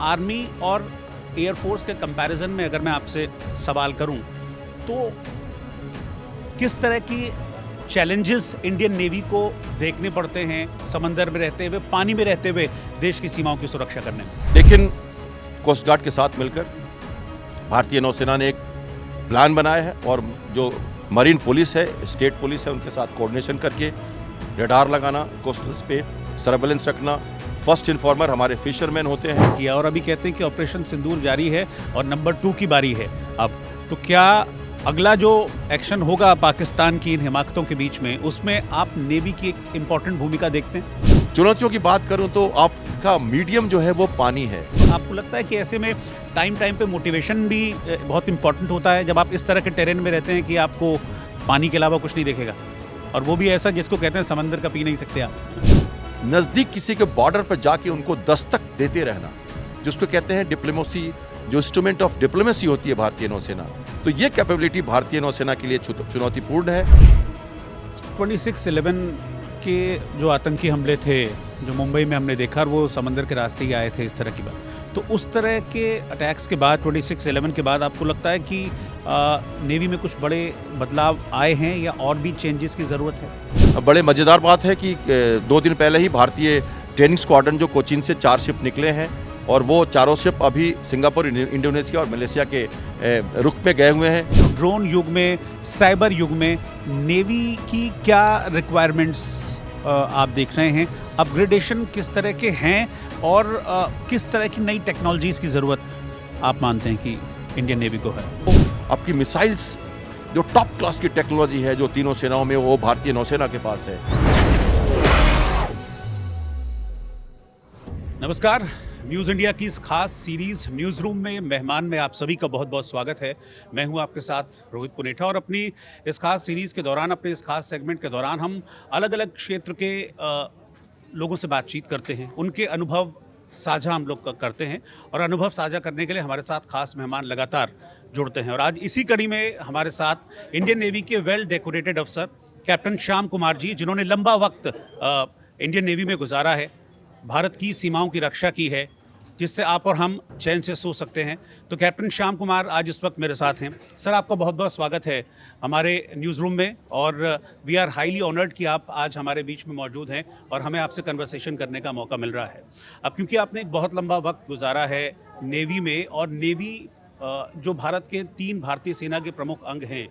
Army और air force के comparison में अगर मैं आपसे सवाल करूं तो किस तरह की चैलेंजेस इंडियन नेवी को देखने पड़ते हैं समंदर में रहते हुए, पानी में रहते हुए देश की सीमाओं की सुरक्षा करने में? लेकिन कोस्ट गार्ड के साथ मिलकर भारतीय नौसेना ने एक प्लान बनाया है और जो मरीन पुलिस है, स्टेट पुलिस है, उनके साथ कोऑर्डिनेशन करके रडार लगाना, कोस्टल्स पे सर्वेलेंस रखना, फर्स्ट इन्फॉर्मर हमारे फिशरमैन होते हैं किया और अभी कहते हैं कि ऑपरेशन सिंदूर जारी है और नंबर 2 की बारी है अब। तो क्या अगला जो एक्शन होगा पाकिस्तान की इन हिमाकतों के बीच में, उसमें आप नेवी की एक इम्पॉर्टेंट भूमिका देखते हैं? चुनौतियों की बात करूं तो आपका मीडियम जो है वो पानी है। आपको लगता है कि ऐसे में टाइम पे मोटिवेशन भी बहुत इंपॉर्टेंट होता है जब आप इस तरह के टेरेन में रहते हैं कि आपको पानी के अलावा कुछ नहीं देखेगा, और वो भी ऐसा जिसको कहते हैं समंदर का पी नहीं सकते आप? नजदीक किसी के बॉर्डर पर जाके उनको दस्तक देते रहना, जिसको कहते हैं डिप्लोमेसी, जो इंस्ट्रूमेंट ऑफ डिप्लोमेसी होती है भारतीय नौसेना, तो ये कैपेबिलिटी भारतीय नौसेना के लिए चुनौतीपूर्ण है। 26/11 के जो आतंकी हमले थे जो मुंबई में हमने देखा, और वो समंदर के रास्ते ही आए थे, इस तरह की बात, तो उस तरह के अटैक्स के बाद 26/11 के बाद आपको लगता है कि नेवी में कुछ बड़े बदलाव आए हैं या और भी चेंजेस की ज़रूरत है? बड़े मज़ेदार बात है कि 2 दिन पहले ही भारतीय ट्रेनिंग स्क्वाड्रन जो कोचीन से 4 शिप निकले हैं और वो चारों शिप अभी सिंगापुर, इंडोनेशिया और मलेशिया के रुख में गए हुए हैं। ड्रोन युग में, साइबर युग में नेवी की क्या रिक्वायरमेंट्स आप देख रहे हैं? अपग्रेडेशन किस तरह के हैं और किस तरह की नई टेक्नोलॉजीज़ की ज़रूरत आप मानते हैं कि इंडियन नेवी को है? आपकी मिसाइल्स जो टॉप क्लास की टेक्नोलॉजी है जो तीनों सेनाओं में, वो भारतीय नौसेना के पास है। नमस्कार, न्यूज़ इंडिया की इस खास सीरीज़ न्यूज़ रूम में मेहमान में आप सभी का बहुत बहुत स्वागत है। मैं हूं आपके साथ रोहित पुनेठा, और अपनी इस खास सीरीज़ के दौरान, अपने इस खास सेगमेंट के दौरान हम अलग अलग क्षेत्र के लोगों से बातचीत करते हैं, उनके अनुभव साझा हम लोग करते हैं, और अनुभव साझा करने के लिए हमारे साथ खास मेहमान लगातार जुड़ते हैं। और आज इसी कड़ी में हमारे साथ इंडियन नेवी के वेल डेकोरेटेड अफसर कैप्टन श्याम कुमार जी, जिन्होंने लंबा वक्त इंडियन नेवी में गुजारा है, भारत की सीमाओं की रक्षा की है, जिससे आप और हम चैन से सो सकते हैं। तो कैप्टन श्याम कुमार आज इस वक्त मेरे साथ हैं। सर, आपका बहुत बहुत स्वागत है हमारे न्यूज़ रूम में, और वी आर हाईली ऑनर्ड कि आप आज हमारे बीच में मौजूद हैं और हमें आपसे कन्वर्सेशन करने का मौका मिल रहा है। अब क्योंकि आपने एक बहुत लंबा वक्त गुजारा है नेवी में, और नेवी जो भारत के 3 भारतीय सेना के प्रमुख अंग हैं,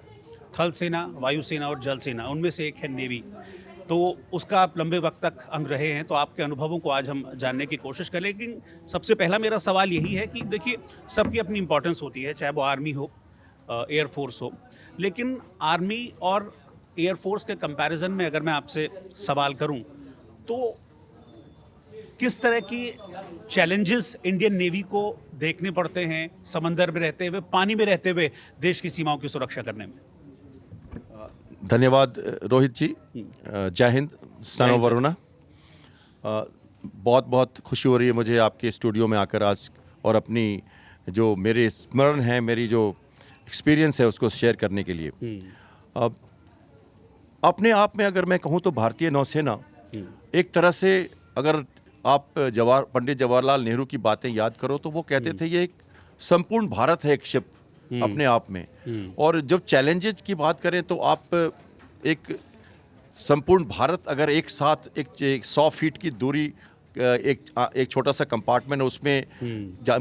थल सेना, वायुसेना और जल सेना, उनमें से एक है नेवी, तो उसका आप लंबे वक्त तक अंग रहे हैं, तो आपके अनुभवों को आज हम जानने की कोशिश करें। लेकिन सबसे पहला मेरा सवाल यही है कि देखिए, सबकी अपनी इंपॉर्टेंस होती है, चाहे वो आर्मी हो, एयरफोर्स हो, लेकिन आर्मी और एयरफोर्स के कंपैरिजन में अगर मैं आपसे सवाल करूं तो किस तरह की चैलेंजेस इंडियन नेवी को देखने पड़ते हैं समंदर में रहते हुए, पानी में रहते हुए देश की सीमाओं की सुरक्षा करने में? धन्यवाद रोहित जी। जय हिंद, सन ऑफ वरुणा। बहुत बहुत खुशी हो रही है मुझे आपके स्टूडियो में आकर आज, और अपनी जो मेरे स्मरण है, मेरी जो एक्सपीरियंस है, उसको शेयर करने के लिए। अपने आप में अगर मैं कहूँ तो भारतीय नौसेना एक तरह से, अगर आप पंडित जवाहरलाल नेहरू की बातें याद करो तो वो कहते थे ये एक संपूर्ण भारत है, एक शिप अपने आप में। और जब चैलेंजेस की बात करें तो आप एक संपूर्ण भारत अगर एक साथ एक 100 फीट की दूरी, एक छोटा सा कंपार्टमेंट है, उसमें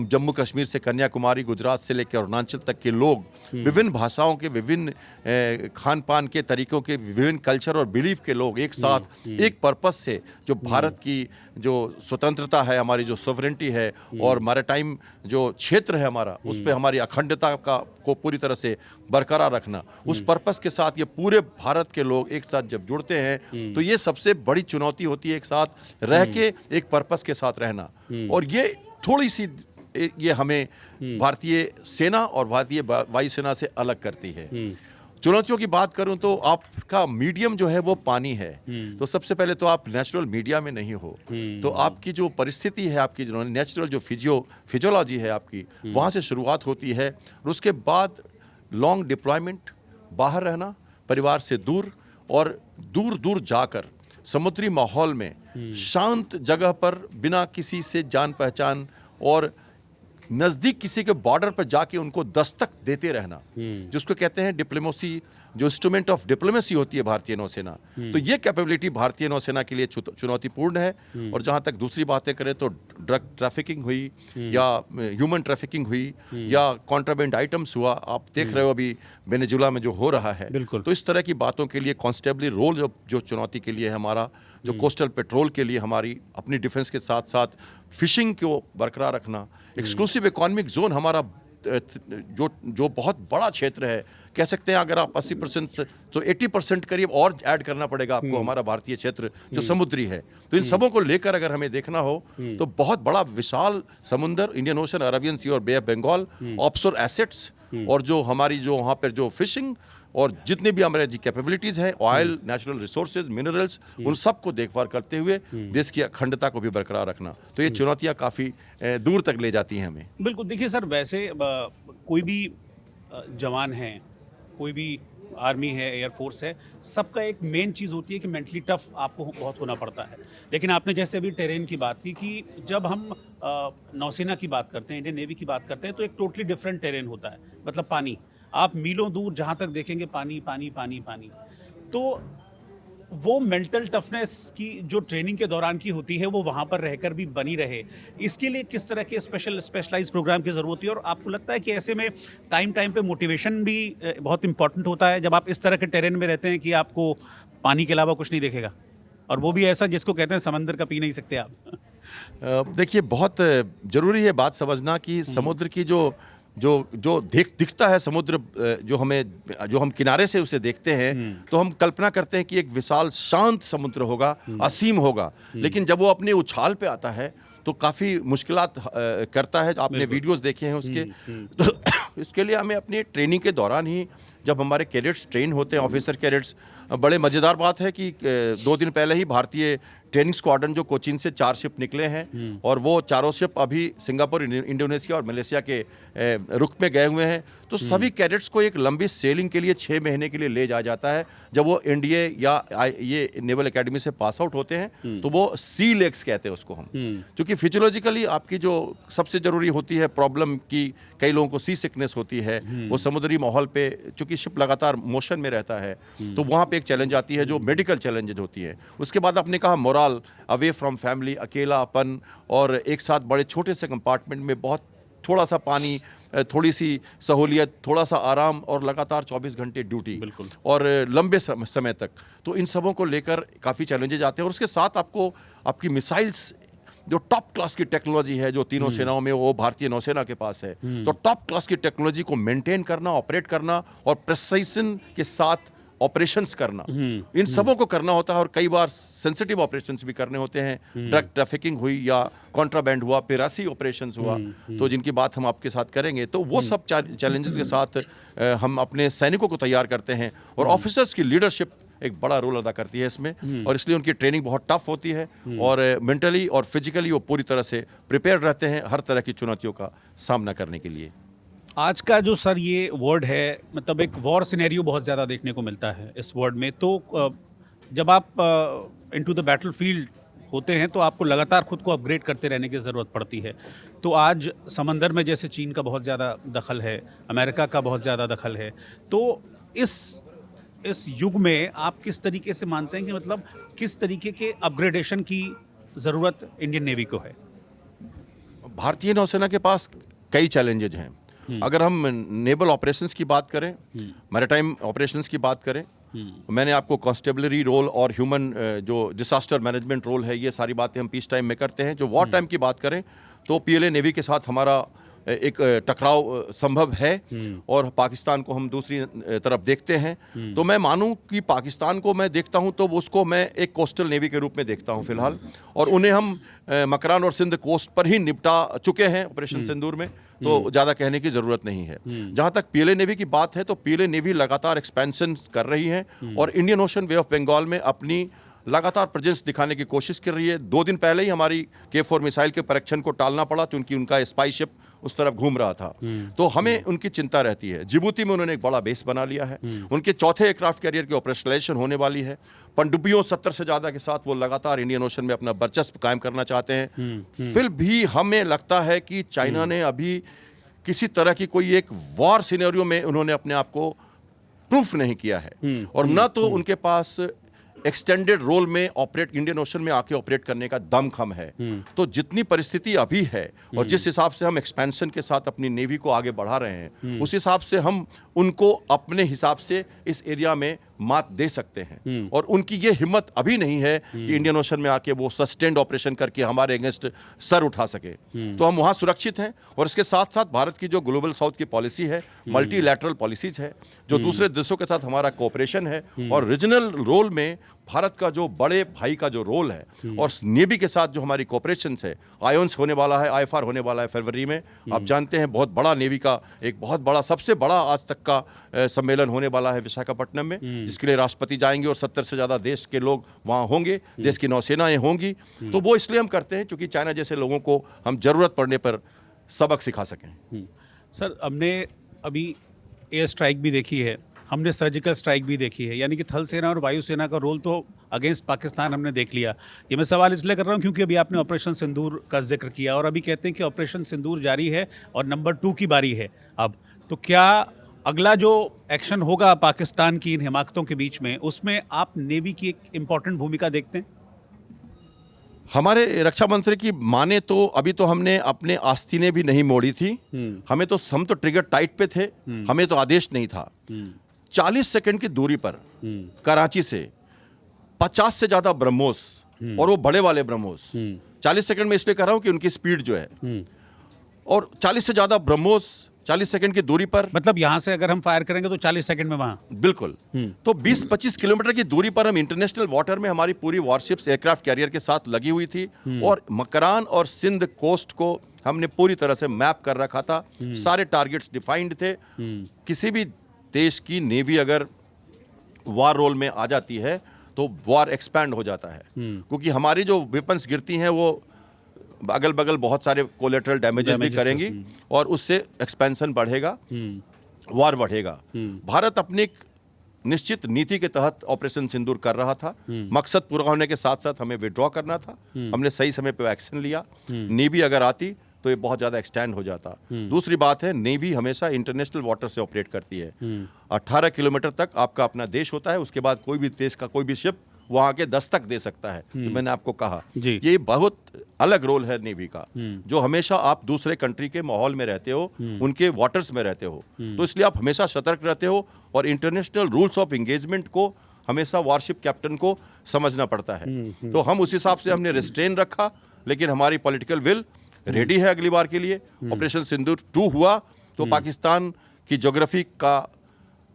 जम्मू कश्मीर से कन्याकुमारी, गुजरात से लेकर अरुणाचल तक के लोग, विभिन्न भाषाओं के, विभिन्न खान पान के तरीकों के, विभिन्न कल्चर और बिलीफ के लोग एक साथ एक पर्पस से, जो भारत की जो स्वतंत्रता है, हमारी जो सॉवरेंटी है और मैरीटाइम जो क्षेत्र है हमारा, उस पर हमारी अखंडता को पूरी तरह से बरकरार रखना, उस पर्पस के साथ ये पूरे भारत के लोग एक साथ जब जुड़ते हैं तो ये सबसे बड़ी चुनौती होती है, एक साथ रह के एक पर्पस के साथ रहना। और ये थोड़ी सी ये हमें भारतीय सेना और भारतीय वायुसेना से अलग करती है। चुनौतियों की बात करूं तो आपका मीडियम जो है वो पानी है, तो सबसे पहले तो आप नेचुरल मीडिया में नहीं हो, तो आपकी जो परिस्थिति है, आपकी जो नेचुरल जो फिजियोलॉजी है आपकी, वहाँ से शुरुआत होती है। और उसके बाद लॉन्ग डिप्लॉयमेंट, बाहर रहना, परिवार से दूर, और दूर दूर जाकर समुद्री माहौल में शांत जगह पर, बिना किसी से जान पहचान और नज़दीक किसी के बॉर्डर पर जाके उनको दस्तक देते रहना, जिसको कहते हैं डिप्लोमेसी, जो इंस्ट्रूमेंट ऑफ डिप्लोमेसी होती है भारतीय नौसेना, तो ये कैपेबिलिटी भारतीय नौसेना के लिए चुनौतीपूर्ण है। और जहाँ तक दूसरी बातें करें तो ड्रग ट्रैफिकिंग हुई या ह्यूमन ट्रैफिकिंग हुई या कॉन्ट्राबेंड आइटम्स हुआ, आप देख रहे हो अभी वेनेजुला में जो हो रहा है, तो इस तरह की बातों के लिए कॉन्स्टेबली रोल जो चुनौती के लिए है हमारा, जो कोस्टल पेट्रोल के लिए हमारी अपनी डिफेंस के साथ साथ फिशिंग को बरकरार रखना, एक्सक्लूसिव इकोनॉमिक जोन हमारा जो बहुत बड़ा क्षेत्र है, कह सकते हैं अगर आप 80% तो 80% करीब और ऐड करना पड़ेगा आपको हमारा भारतीय क्षेत्र जो समुद्री है। तो इन सबों को लेकर अगर हमें देखना हो तो बहुत बड़ा विशाल समुंदर, इंडियन ओशन, अरेबियन सी और बे ऑफ बंगाल, ऑफशोर एसेट्स और जो हमारी जो वहाँ पर जो फिशिंग और जितने भी हमारे जी कैपेबिलिटीज़ हैं, ऑयल, नेचुरल रिसोर्सेज, मिनरल्स, उन सब को देखभाल करते हुए देश की अखंडता को भी बरकरार रखना, तो ये चुनौतियाँ काफ़ी दूर तक ले जाती हैं हमें। बिल्कुल। देखिए सर, वैसे कोई भी जवान है, कोई भी आर्मी है, एयरफोर्स है, सबका एक मेन चीज़ होती है कि मेंटली टफ आपको बहुत होना पड़ता है। लेकिन आपने जैसे अभी टेरेन की बात की कि जब हम नौसेना की बात करते हैं, इंडियन नेवी की बात करते हैं, तो एक टोटली डिफरेंट टेरेन होता है। मतलब पानी, आप मीलों दूर जहाँ तक देखेंगे पानी पानी पानी पानी। तो वो मेंटल टफनेस की जो ट्रेनिंग के दौरान की होती है वो वहाँ पर रहकर भी बनी रहे, इसके लिए किस तरह के स्पेशलाइज्ड प्रोग्राम की ज़रूरत है? और आपको लगता है कि ऐसे में टाइम पे मोटिवेशन भी बहुत इंपॉर्टेंट होता है जब आप इस तरह के टेरेन में रहते हैं कि आपको पानी के अलावा कुछ नहीं दिखेगा, और वो भी ऐसा जिसको कहते हैं समंदर का पी नहीं सकते आप? देखिए, बहुत ज़रूरी है बात समझना कि समुद्र की जो दिखता है समुद्र, जो हम किनारे से उसे देखते हैं तो हम कल्पना करते हैं कि एक विशाल शांत समुद्र होगा, असीम होगा, लेकिन जब वो अपने उछाल पे आता है तो काफ़ी मुश्किलात करता है। आपने वीडियोस देखे हैं उसके। तो इसके लिए हमें अपनी ट्रेनिंग के दौरान ही, जब हमारे कैडेट्स ट्रेन होते हैं, ऑफिसर कैडेट्स, बड़े मज़ेदार बात है कि 2 दिन पहले ही भारतीय ट्रेनिंग स्क्वाड्रन जो कोचीन से 4 शिप निकले हैं और वो चारों शिप अभी सिंगापुर, इंडोनेशिया और मलेशिया के रुख में गए हुए हैं। तो सभी कैडेट्स को एक लंबी सेलिंग के लिए 6 महीने के लिए ले जाया जाता है। जब वो एनडीए या ये नेवल एकेडमी से पास आउट होते हैं तो वो सी लेग्स कहते हैं उसको हम, क्योंकि फिजियोलॉजिकली आपकी जो सबसे ज़रूरी होती है प्रॉब्लम की, कई लोगों को सी सिकनेस होती है, वो समुद्री माहौल पे चूँकि शिप लगातार मोशन में रहता है तो वहाँ पे एक चैलेंज आती है जो मेडिकल चैलेंजेज होती है। उसके बाद आपने कहा मोरल, अवे फ्रॉम फैमिली, अकेलापन, और एक साथ बड़े छोटे से कंपार्टमेंट में बहुत थोड़ा सा पानी, थोड़ी सी सहूलियत, थोड़ा सा आराम और लगातार 24 घंटे ड्यूटी और लंबे समय तक, तो इन सबों को लेकर काफ़ी चैलेंजेज आते हैं। और उसके साथ आपको आपकी मिसाइल्स, जो टॉप क्लास की टेक्नोलॉजी है जो तीनों सेनाओं में वो भारतीय नौसेना के पास है, तो टॉप क्लास की टेक्नोलॉजी को मेंटेन करना, ऑपरेट करना और प्रिसाइशन के साथ ऑपरेशंस करना, इन सबों को करना होता है। और कई बार सेंसिटिव ऑपरेशंस भी करने होते हैं। ड्रग ट्रैफिकिंग हुई या कॉन्ट्राबैंड हुआ, पिरासी ऑपरेशंस हुआ, तो जिनकी बात हम आपके साथ करेंगे। तो वो सब चैलेंजेस के साथ हम अपने सैनिकों को तैयार करते हैं और ऑफिसर्स की लीडरशिप एक बड़ा रोल अदा करती है इसमें, और इसलिए उनकी ट्रेनिंग बहुत टफ होती है और मेंटली और फिजिकली वो पूरी तरह से प्रिपेयर रहते हैं हर तरह की चुनौतियों का सामना करने के लिए। आज का जो सर ये वर्ड है, मतलब एक वॉर सिनेरियो बहुत ज़्यादा देखने को मिलता है इस वर्ड में। तो जब आप इनटू द बैटलफील्ड होते हैं तो आपको लगातार खुद को अपग्रेड करते रहने की ज़रूरत पड़ती है। तो आज समंदर में जैसे चीन का बहुत ज़्यादा दखल है, अमेरिका का बहुत ज़्यादा दखल है, तो इस युग में आप किस तरीके से मानते हैं कि मतलब किस तरीके के अपग्रेडेशन की ज़रूरत इंडियन नेवी को है? भारतीय नौसेना के पास कई चैलेंजेज हैं। अगर हम नेवल ऑपरेशंस की बात करें, मैरीटाइम ऑपरेशंस की बात करें, मैंने आपको कॉन्स्टेबलरी रोल और ह्यूमन जो डिसास्टर मैनेजमेंट रोल है, ये सारी बातें हम पीस टाइम में करते हैं। जो वॉर टाइम की बात करें तो पीएलए नेवी के साथ हमारा एक टकराव संभव है और पाकिस्तान को हम दूसरी तरफ देखते हैं। तो मैं मानूं कि पाकिस्तान को मैं देखता हूं तो उसको मैं एक कोस्टल नेवी के रूप में देखता हूं फिलहाल, और उन्हें हम मकरान और सिंध कोस्ट पर ही निपटा चुके हैं ऑपरेशन सिंदूर में, तो ज़्यादा कहने की ज़रूरत नहीं है। जहाँ तक पीएलए नेवी की बात है तो पीएलए नेवी लगातार एक्सपेंशन कर रही है और Indian Ocean, Bay of Bengal में अपनी लगातार प्रेजेंस दिखाने की कोशिश कर रही है। 2 दिन पहले ही हमारी K4 मिसाइल के परीक्षण को टालना पड़ा क्योंकि उनका स्पाई शिप उस तरफ घूम रहा था। तो हमें उनकी चिंता रहती है। जिबूती में उन्होंने एक बड़ा बेस बना लिया है। उनके चौथे एयरक्राफ्ट कैरियर की ऑपरेशनलाइजेशन होने वाली है। पनडुब्बियों 70 से ज़्यादा के साथ वो लगातार इंडियन ओशन में अपना वर्चस्व कायम करना चाहते हैं। फिर भी हमें लगता है कि चाइना ने अभी किसी तरह की कोई एक वॉर सिनेरियो में उन्होंने अपने आप को प्रूफ नहीं किया है, और न तो उनके पास एक्सटेंडेड रोल में ऑपरेट इंडियन ओशन में आके ऑपरेट करने का दमखम है। तो जितनी परिस्थिति अभी है और जिस हिसाब से हम एक्सपेंशन के साथ अपनी नेवी को आगे बढ़ा रहे हैं, उस हिसाब से हम उनको अपने हिसाब से इस एरिया में मात दे सकते हैं। और उनकी ये हिम्मत अभी नहीं है कि इंडियन ओशन में आके वो सस्टेन्ड ऑपरेशन करके हमारे अगेंस्ट सर उठा सके। तो हम वहाँ सुरक्षित हैं। और इसके साथ साथ भारत की जो ग्लोबल साउथ की पॉलिसी है, मल्टीलैटरल पॉलिसीज है, जो दूसरे देशों के साथ हमारा कोऑपरेशन है, और रीजनल रोल में भारत का जो बड़े भाई का जो रोल है, और नेवी के साथ जो हमारी कोऑपरेशन है, आयोन्स होने वाला है, IFR होने वाला है फरवरी में। आप जानते हैं बहुत बड़ा नेवी का एक बहुत बड़ा, सबसे बड़ा आज तक का सम्मेलन होने वाला है विशाखापट्टनम में, जिसके लिए राष्ट्रपति जाएंगे और 70 से ज़्यादा देश के लोग वहाँ होंगे, देश की नौसेनाएं होंगी। तो वो इसलिए हम करते हैं क्योंकि चाइना जैसे लोगों को हम जरूरत पड़ने पर सबक सिखा सकें। सर, हमने अभी एयर स्ट्राइक भी देखी है, हमने सर्जिकल स्ट्राइक भी देखी है, यानी कि थल सेना और वायुसेना का रोल तो अगेंस्ट पाकिस्तान हमने देख लिया। ये मैं सवाल इसलिए कर रहा हूँ क्योंकि अभी आपने ऑपरेशन सिंदूर का जिक्र किया, और अभी कहते हैं कि ऑपरेशन सिंदूर जारी है और नंबर 2 की बारी है अब। तो क्या अगला जो एक्शन होगा पाकिस्तान की इन हिमाकतों के बीच में, उसमें आप नेवी की एक इम्पॉर्टेंट भूमिका देखते हैं? हमारे रक्षा मंत्री की माने तो अभी तो हमने अपने आस्तीनें भी नहीं मोड़ी थी। हम तो ट्रिगर टाइट पे थे, हमें तो आदेश नहीं था। 40 सेकंड की दूरी पर कराची से 50 से ज्यादा ब्रह्मोस, और वो बड़े वाले ब्रह्मोस, 40 सेकंड में इसलिए कर रहा हूं कि उनकी स्पीड जो है, और 40 से ज्यादा ब्रह्मोस 40 सेकंड की दूरी पर, मतलब यहां से अगर हम फायर करेंगे तो 40 सेकंड में वहां। बिल्कुल। तो 20-25 किलोमीटर की दूरी पर हम इंटरनेशनल वाटर में हमारी पूरी वॉरशिप्स एयरक्राफ्ट कैरियर के साथ लगी हुई थी, और मकरान और सिंध कोस्ट को हमने पूरी तरह से मैप कर रखा था। सारे टारगेट्स डिफाइंड थे। किसी भी देश की नेवी अगर वार रोल में आ जाती है तो वार एक्सपैंड हो जाता है, क्योंकि हमारी जो वेपन्स गिरती हैं वो अगल बगल बहुत सारे कोलेटरल डैमेजेस भी करेंगी, और उससे एक्सपेंशन बढ़ेगा, वार बढ़ेगा। भारत अपनी एक निश्चित नीति के तहत ऑपरेशन सिंदूर कर रहा था। मकसद पूरा होने के साथ साथ हमें विड्रॉ करना था। हमने सही समय पे एक्शन लिया। नेवी अगर आती तो ये बहुत ज़्यादा एक्सटेंड हो जाता। दूसरी बात है, नेवी हमेशा इंटरनेशनल वाटर से ऑपरेट करती है। 18 किलोमीटर तक आपका अपना देश होता है, उसके बाद कोई भी देश का कोई भी शिप वहाँ के दस्तक दे सकता है। तो मैंने आपको कहा ये बहुत अलग रोल है नेवी का, जो हमेशा आप दूसरे कंट्री के माहौल में रहते हो, उनके वाटर्स में रहते हो, तो इसलिए आप हमेशा सतर्क रहते हो, और इंटरनेशनल रूल्स ऑफ एंगेजमेंट को हमेशा वारशिप कैप्टन को समझना पड़ता है। तो हम उस हिसाब से हमने रिस्ट्रेन रखा, लेकिन हमारी पॉलिटिकल विल रेडी है अगली बार के लिए। ऑपरेशन सिंदूर 2 हुआ तो पाकिस्तान की ज्योग्राफी का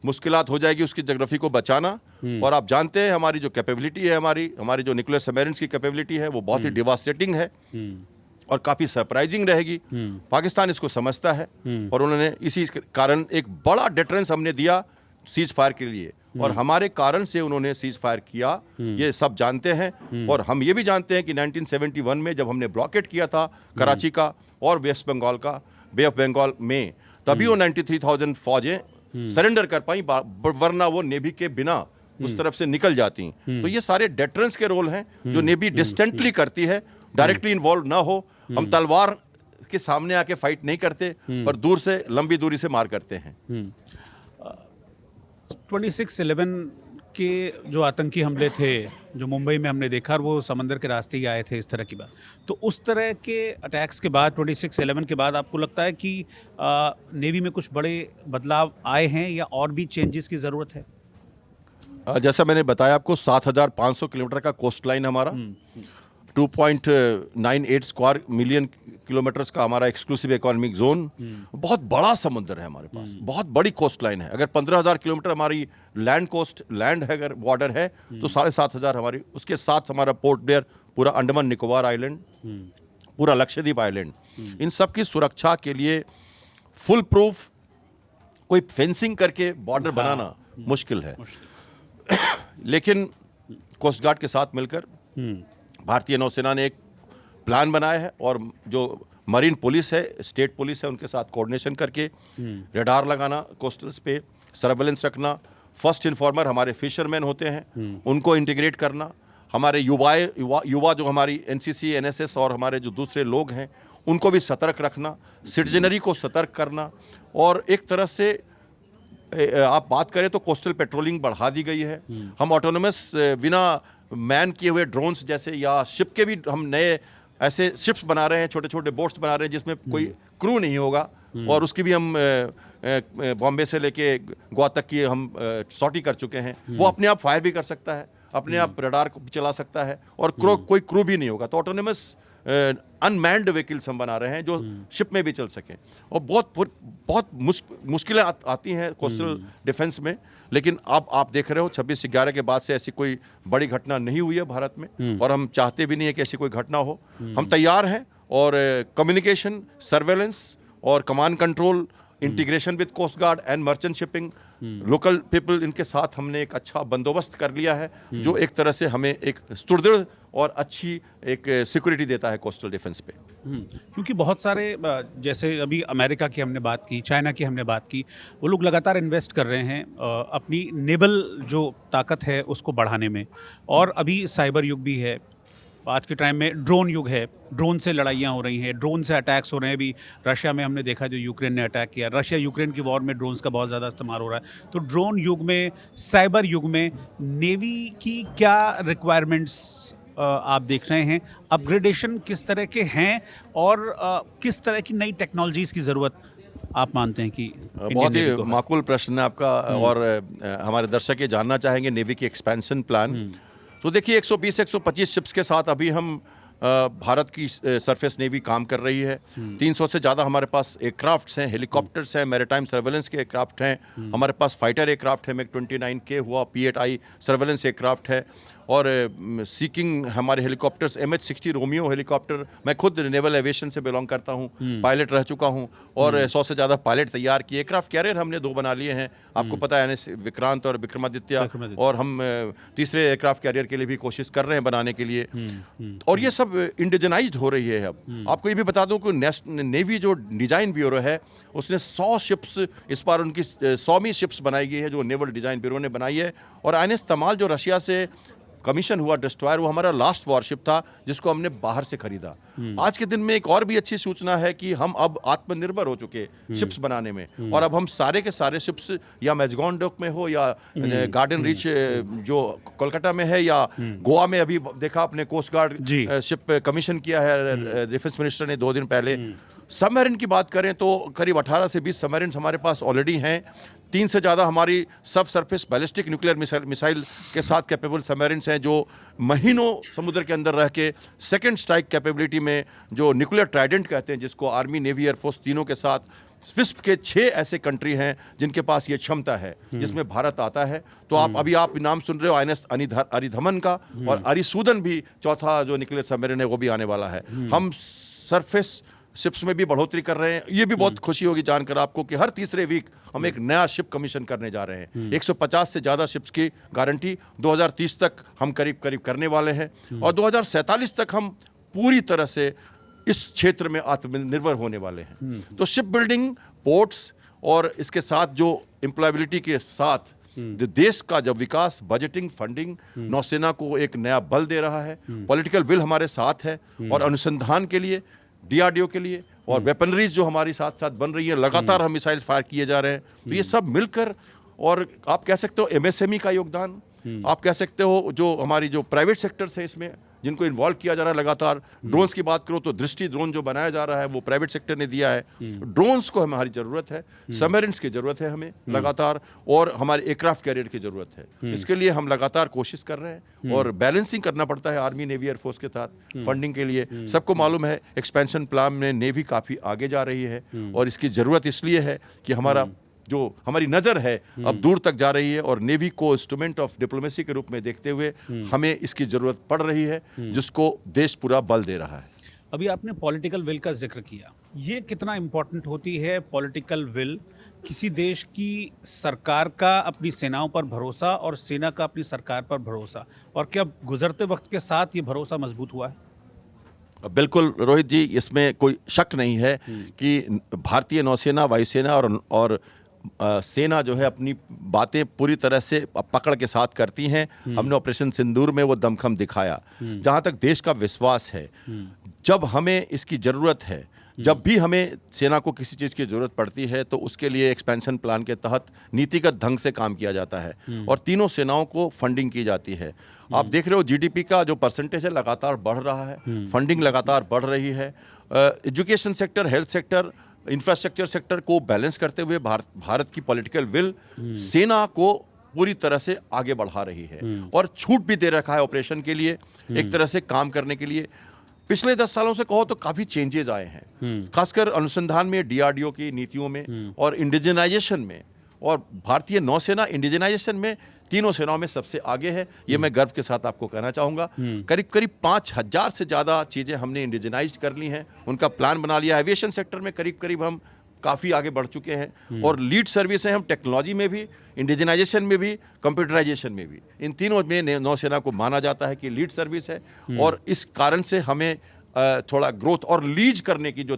मुश्किलात हो जाएगी, उसकी ज्योग्राफी को बचाना। और आप जानते हैं हमारी जो कैपेबिलिटी है, हमारी जो न्यूक्लियर सबमरीन्स की कैपेबिलिटी है, वो बहुत ही डिवास्टेटिंग है और काफ़ी सरप्राइजिंग रहेगी। पाकिस्तान इसको समझता है, और उन्होंने इसी कारण एक बड़ा डिटरेंस हमने दिया सीज फायर के लिए, और हमारे कारण से उन्होंने सीज फायर किया, ये सब जानते हैं। और हम ये भी जानते हैं कि 1971 में जब हमने ब्लॉकेट किया था कराची का और वेस्ट बंगाल का, बे ऑफ बंगाल में, तभी वो 93,000 फौजें सरेंडर कर पाई, वरना वो नेवी के बिना उस तरफ से निकल जाती। तो ये सारे डेटरेंस के रोल हैं जो नेवी डिस्टेंटली करती है, डायरेक्टली इन्वॉल्व ना हो। हम तलवार के सामने आके फाइट नहीं करते, और दूर से लंबी दूरी से मार करते हैं। 26/11 के जो आतंकी हमले थे जो मुंबई में हमने देखा, और वो समंदर के रास्ते ही आए थे, इस तरह की बात। तो उस तरह के अटैक्स के बाद 26/11 के बाद आपको लगता है कि नेवी में कुछ बड़े बदलाव आए हैं, या और भी चेंजेस की ज़रूरत है? जैसा मैंने बताया आपको, 7,500 किलोमीटर का कोस्ट लाइन हमारा, 2.98 स्क्वायर मिलियन किलोमीटर्स का हमारा एक्सक्लूसिव इकोनॉमिक जोन, बहुत बड़ा समुद्र है हमारे पास, बहुत बड़ी कोस्ट लाइन है। अगर 15,000 किलोमीटर हमारी लैंड है, अगर बॉर्डर है, तो 7,500 हमारी, उसके साथ हमारा पोर्ट ब्लेयर, पूरा अंडमान निकोबार आइलैंड, पूरा लक्षद्वीप आइलैंड, इन सब की सुरक्षा के लिए फुल प्रूफ कोई फेंसिंग करके बॉर्डर बनाना मुश्किल है। लेकिन कोस्ट गार्ड के साथ मिलकर भारतीय नौसेना ने एक प्लान बनाया है और जो मरीन पुलिस है, स्टेट पुलिस है, उनके साथ कोऑर्डिनेशन करके रडार लगाना, कोस्टल्स पे सर्वेलेंस रखना, फर्स्ट इन्फॉर्मर हमारे फिशरमैन होते हैं उनको इंटीग्रेट करना, हमारे युवा जो हमारी एनसीसी, एनएसएस और हमारे जो दूसरे लोग हैं उनको भी सतर्क रखना, सिटीजनरी को सतर्क करना। और एक तरह से आप बात करें तो कोस्टल पेट्रोलिंग बढ़ा दी गई है। हम ऑटोनोमस बिना मैन किए हुए ड्रोन्स जैसे या शिप के भी हम नए ऐसे शिप्स बना रहे हैं, छोटे छोटे बोट्स बना रहे हैं जिसमें कोई क्रू नहीं होगा, और उसकी भी हम बॉम्बे से लेके गोवा तक की हम सॉर्टी कर चुके हैं। वो अपने आप फायर भी कर सकता है, अपने आप रडार को चला सकता है और कोई क्रू भी नहीं होगा। तो ऑटोनोमस अनमैन्ड व्हीकल्स हम बना रहे हैं जो शिप में भी चल सकें। और बहुत मुश्किलें आती हैं कोस्टल डिफेंस में, लेकिन अब आप देख रहे हो 26/11 के बाद से ऐसी कोई बड़ी घटना नहीं हुई है भारत में, और हम चाहते भी नहीं है कि ऐसी कोई घटना हो। हम तैयार हैं और कम्युनिकेशन, सर्वेलेंस और command control, integration with coast guard and merchant shipping, local people, इनके साथ हमने एक अच्छा बंदोबस्त कर लिया है जो एक तरह से हमें एक सुदृढ़ और अच्छी एक सिक्योरिटी देता है कोस्टल डिफेंस पे। क्योंकि बहुत सारे जैसे अभी अमेरिका की हमने बात की, चाइना की हमने बात की, वो लोग लगातार इन्वेस्ट कर रहे हैं अपनी नेवल जो ताकत है उसको बढ़ाने में। और अभी साइबर युग भी है, आज के टाइम में ड्रोन युग है, ड्रोन से लड़ाइयाँ हो रही हैं, ड्रोन से अटैक्स हो रहे हैं। अभी रशिया में हमने देखा जो यूक्रेन ने अटैक किया, रशिया यूक्रेन की वॉर में ड्रोन्स का बहुत ज़्यादा इस्तेमाल हो रहा है। तो ड्रोन युग में, साइबर युग में नेवी की क्या रिक्वायरमेंट्स आप देख रहे हैं, अपग्रेडेशन किस तरह के हैं, और किस तरह की नई टेक्नोलॉजीज़ की ज़रूरत आप मानते हैं कि बहुत ही माकूल प्रश्न है आपका। और हमारे दर्शक ये जानना चाहेंगे नेवी की एक्सपेंशन प्लान। तो देखिए 120-125 शिप्स के साथ अभी हम भारत की सरफेस नेवी काम कर रही है। 300 से ज़्यादा हमारे पास एयरक्राफ्ट्स हैं, हेलीकॉप्टर्स हैं, मैरीटाइम सर्वेलेंस के एयरक्राफ्ट हैं, हमारे पास फाइटर एयरक्राफ्ट है, MiG-29K हुआ, P-8I सर्वेलेंस एयरक्राफ्ट है, और सीकिंग हमारे हेलीकॉप्टर्स, MH-60 रोमियो हेलीकॉप्टर। मैं खुद नेवल एविएशन से बिलोंग करता हूँ, पायलट रह चुका हूँ, और 100 से ज़्यादा पायलट तैयार किए। एयरक्राफ्ट कैरियर हमने 2 बना लिए हैं, आपको पता है, विक्रांत और विक्रमादित्य, और हम तीसरे एयरक्राफ्ट कैरियर के लिए भी कोशिश कर रहे हैं बनाने के लिए। और ये सब इंडिजनाइज्ड हो रही है। अब आपको ये भी बता दूं कि नेवी जो डिज़ाइन ब्यूरो है उसने 100 शिप्स, इस बार उनकी 100वीं शिप्स बनाई गई है जो नेवल डिज़ाइन ब्यूरो ने बनाई है। और आईएनएस तमाल जो रशिया से कमीशन हुआ डिस्ट्रॉयर, वो हमारा लास्ट वॉरशिप था जिसको हमने बाहर से खरीदा। आज के दिन में एक और भी अच्छी सूचना है कि हम अब आत्मनिर्भर हो चुके शिप्स बनाने में, और अब हम सारे के सारे शिप्स, या मैजगॉन डॉक में हो या गार्डन रीच जो कोलकाता में है, या गोवा में अभी देखा अपने कोस्ट गार्ड शिप कमीशन किया है डिफेंस मिनिस्टर ने 2 दिन पहले। सबमरीन की बात करें तो करीब 18 से 20 सबमरीन हमारे पास ऑलरेडी हैं। 3 से ज़्यादा हमारी सब सरफेस बैलिस्टिक न्यूक्लियर मिसाइल के साथ कैपेबल सबमरीन्स हैं जो महीनों समुद्र के अंदर रह के सेकंड स्ट्राइक कैपेबिलिटी में, जो न्यूक्लियर ट्राइडेंट कहते हैं, जिसको आर्मी, नेवी, एयरफोर्स तीनों के साथ, विश्व के 6 ऐसे कंट्री हैं जिनके पास ये क्षमता है, जिसमें भारत आता है। तो आप नाम सुन रहे हो आईएनएस अरिधमन का, और अरिसूदन भी चौथा जो न्यूक्लियर सबमरीन है वो भी आने वाला है। हम सरफेस शिप्स में भी बढ़ोतरी कर रहे हैं। ये भी बहुत खुशी होगी जानकर आपको कि हर तीसरे वीक हम एक नया शिप कमीशन करने जा रहे हैं। 150 से ज़्यादा शिप्स की गारंटी 2030 तक हम करीब करने वाले हैं, और 2047 तक हम पूरी तरह से इस क्षेत्र में आत्मनिर्भर होने वाले हैं। तो शिप बिल्डिंग, पोर्ट्स, और इसके साथ जो एम्प्लॉयबिलिटी के साथ देश का जब विकास, बजटिंग, फंडिंग, नौसेना को एक नया बल दे रहा है। पॉलिटिकल विल हमारे साथ है, और अनुसंधान के लिए, DRDO के लिए, और वेपनरीज जो हमारी साथ साथ बन रही है, लगातार हम मिसाइल फायर किए जा रहे हैं। तो ये सब मिलकर, और आप कह सकते हो MSME का योगदान, आप कह सकते हो जो हमारी जो प्राइवेट सेक्टर्स है इसमें जिनको इन्वॉल्व किया जा रहा है लगातार। ड्रोन्स की बात करो तो दृष्टि ड्रोन जो बनाया जा रहा है वो प्राइवेट सेक्टर ने दिया है। ड्रोन्स को हमारी ज़रूरत है, सबमरीन्स की ज़रूरत है हमें लगातार, और हमारे एयरक्राफ्ट कैरियर की ज़रूरत है। इसके लिए हम लगातार कोशिश कर रहे हैं, और बैलेंसिंग करना पड़ता है आर्मी, नेवी, एयरफोर्स के साथ फंडिंग के लिए। सबको मालूम है एक्सपेंशन प्लान में नेवी काफ़ी आगे जा रही है, और इसकी ज़रूरत इसलिए है कि जो हमारी नज़र है अब दूर तक जा रही है, और नेवी को इंस्ट्रूमेंट ऑफ डिप्लोमेसी के रूप में देखते हुए हमें इसकी ज़रूरत पड़ रही है, जिसको देश पूरा बल दे रहा है। अभी आपने पॉलिटिकल विल का जिक्र किया, ये कितना इम्पोर्टेंट होती है पॉलिटिकल विल किसी देश की सरकार का अपनी सेनाओं पर भरोसा और सेना का अपनी सरकार पर भरोसा, और क्या गुजरते वक्त के साथ ये भरोसा मजबूत हुआ है? बिल्कुल रोहित जी, इसमें कोई शक नहीं है कि भारतीय नौसेना, वायुसेना और सेना जो है अपनी बातें पूरी तरह से पकड़ के साथ करती हैं। हमने ऑपरेशन सिंदूर में वो दमखम दिखाया। जहाँ तक देश का विश्वास है, जब हमें इसकी ज़रूरत है, जब भी हमें सेना को किसी चीज़ की ज़रूरत पड़ती है, तो उसके लिए एक्सपेंशन प्लान के तहत नीतिगत ढंग से काम किया जाता है और तीनों सेनाओं को फंडिंग की जाती है। आप देख रहे हो जीडीपी का जो परसेंटेज है लगातार बढ़ रहा है, फंडिंग लगातार बढ़ रही है। Education sector, health sector, infrastructure sector को बैलेंस करते हुए भारत की पॉलिटिकल विल सेना को पूरी तरह से आगे बढ़ा रही है और छूट भी दे रखा है ऑपरेशन के लिए, एक तरह से काम करने के लिए। पिछले 10 सालों से कहो तो काफ़ी चेंजेस आए हैं, खासकर अनुसंधान में, डीआरडीओ की नीतियों में और इंडिजनाइजेशन में। और भारतीय नौसेना इंडिजनाइजेशन में तीनों सेनाओं में सबसे आगे है, ये मैं गर्व के साथ आपको कहना चाहूँगा। करीब करीब 5000 से ज़्यादा चीज़ें हमने इंडिजनाइज कर ली हैं, उनका प्लान बना लिया। एविएशन सेक्टर में करीब करीब हम काफ़ी आगे बढ़ चुके हैं और लीड सर्विस हैं हम टेक्नोलॉजी में भी, इंडिजनाइजेशन में भी, कंप्यूटराइजेशन में भी। इन तीनों में नौसेना को माना जाता है कि लीड सर्विस है और इस कारण से हमें थोड़ा ग्रोथ और लीज करने की जो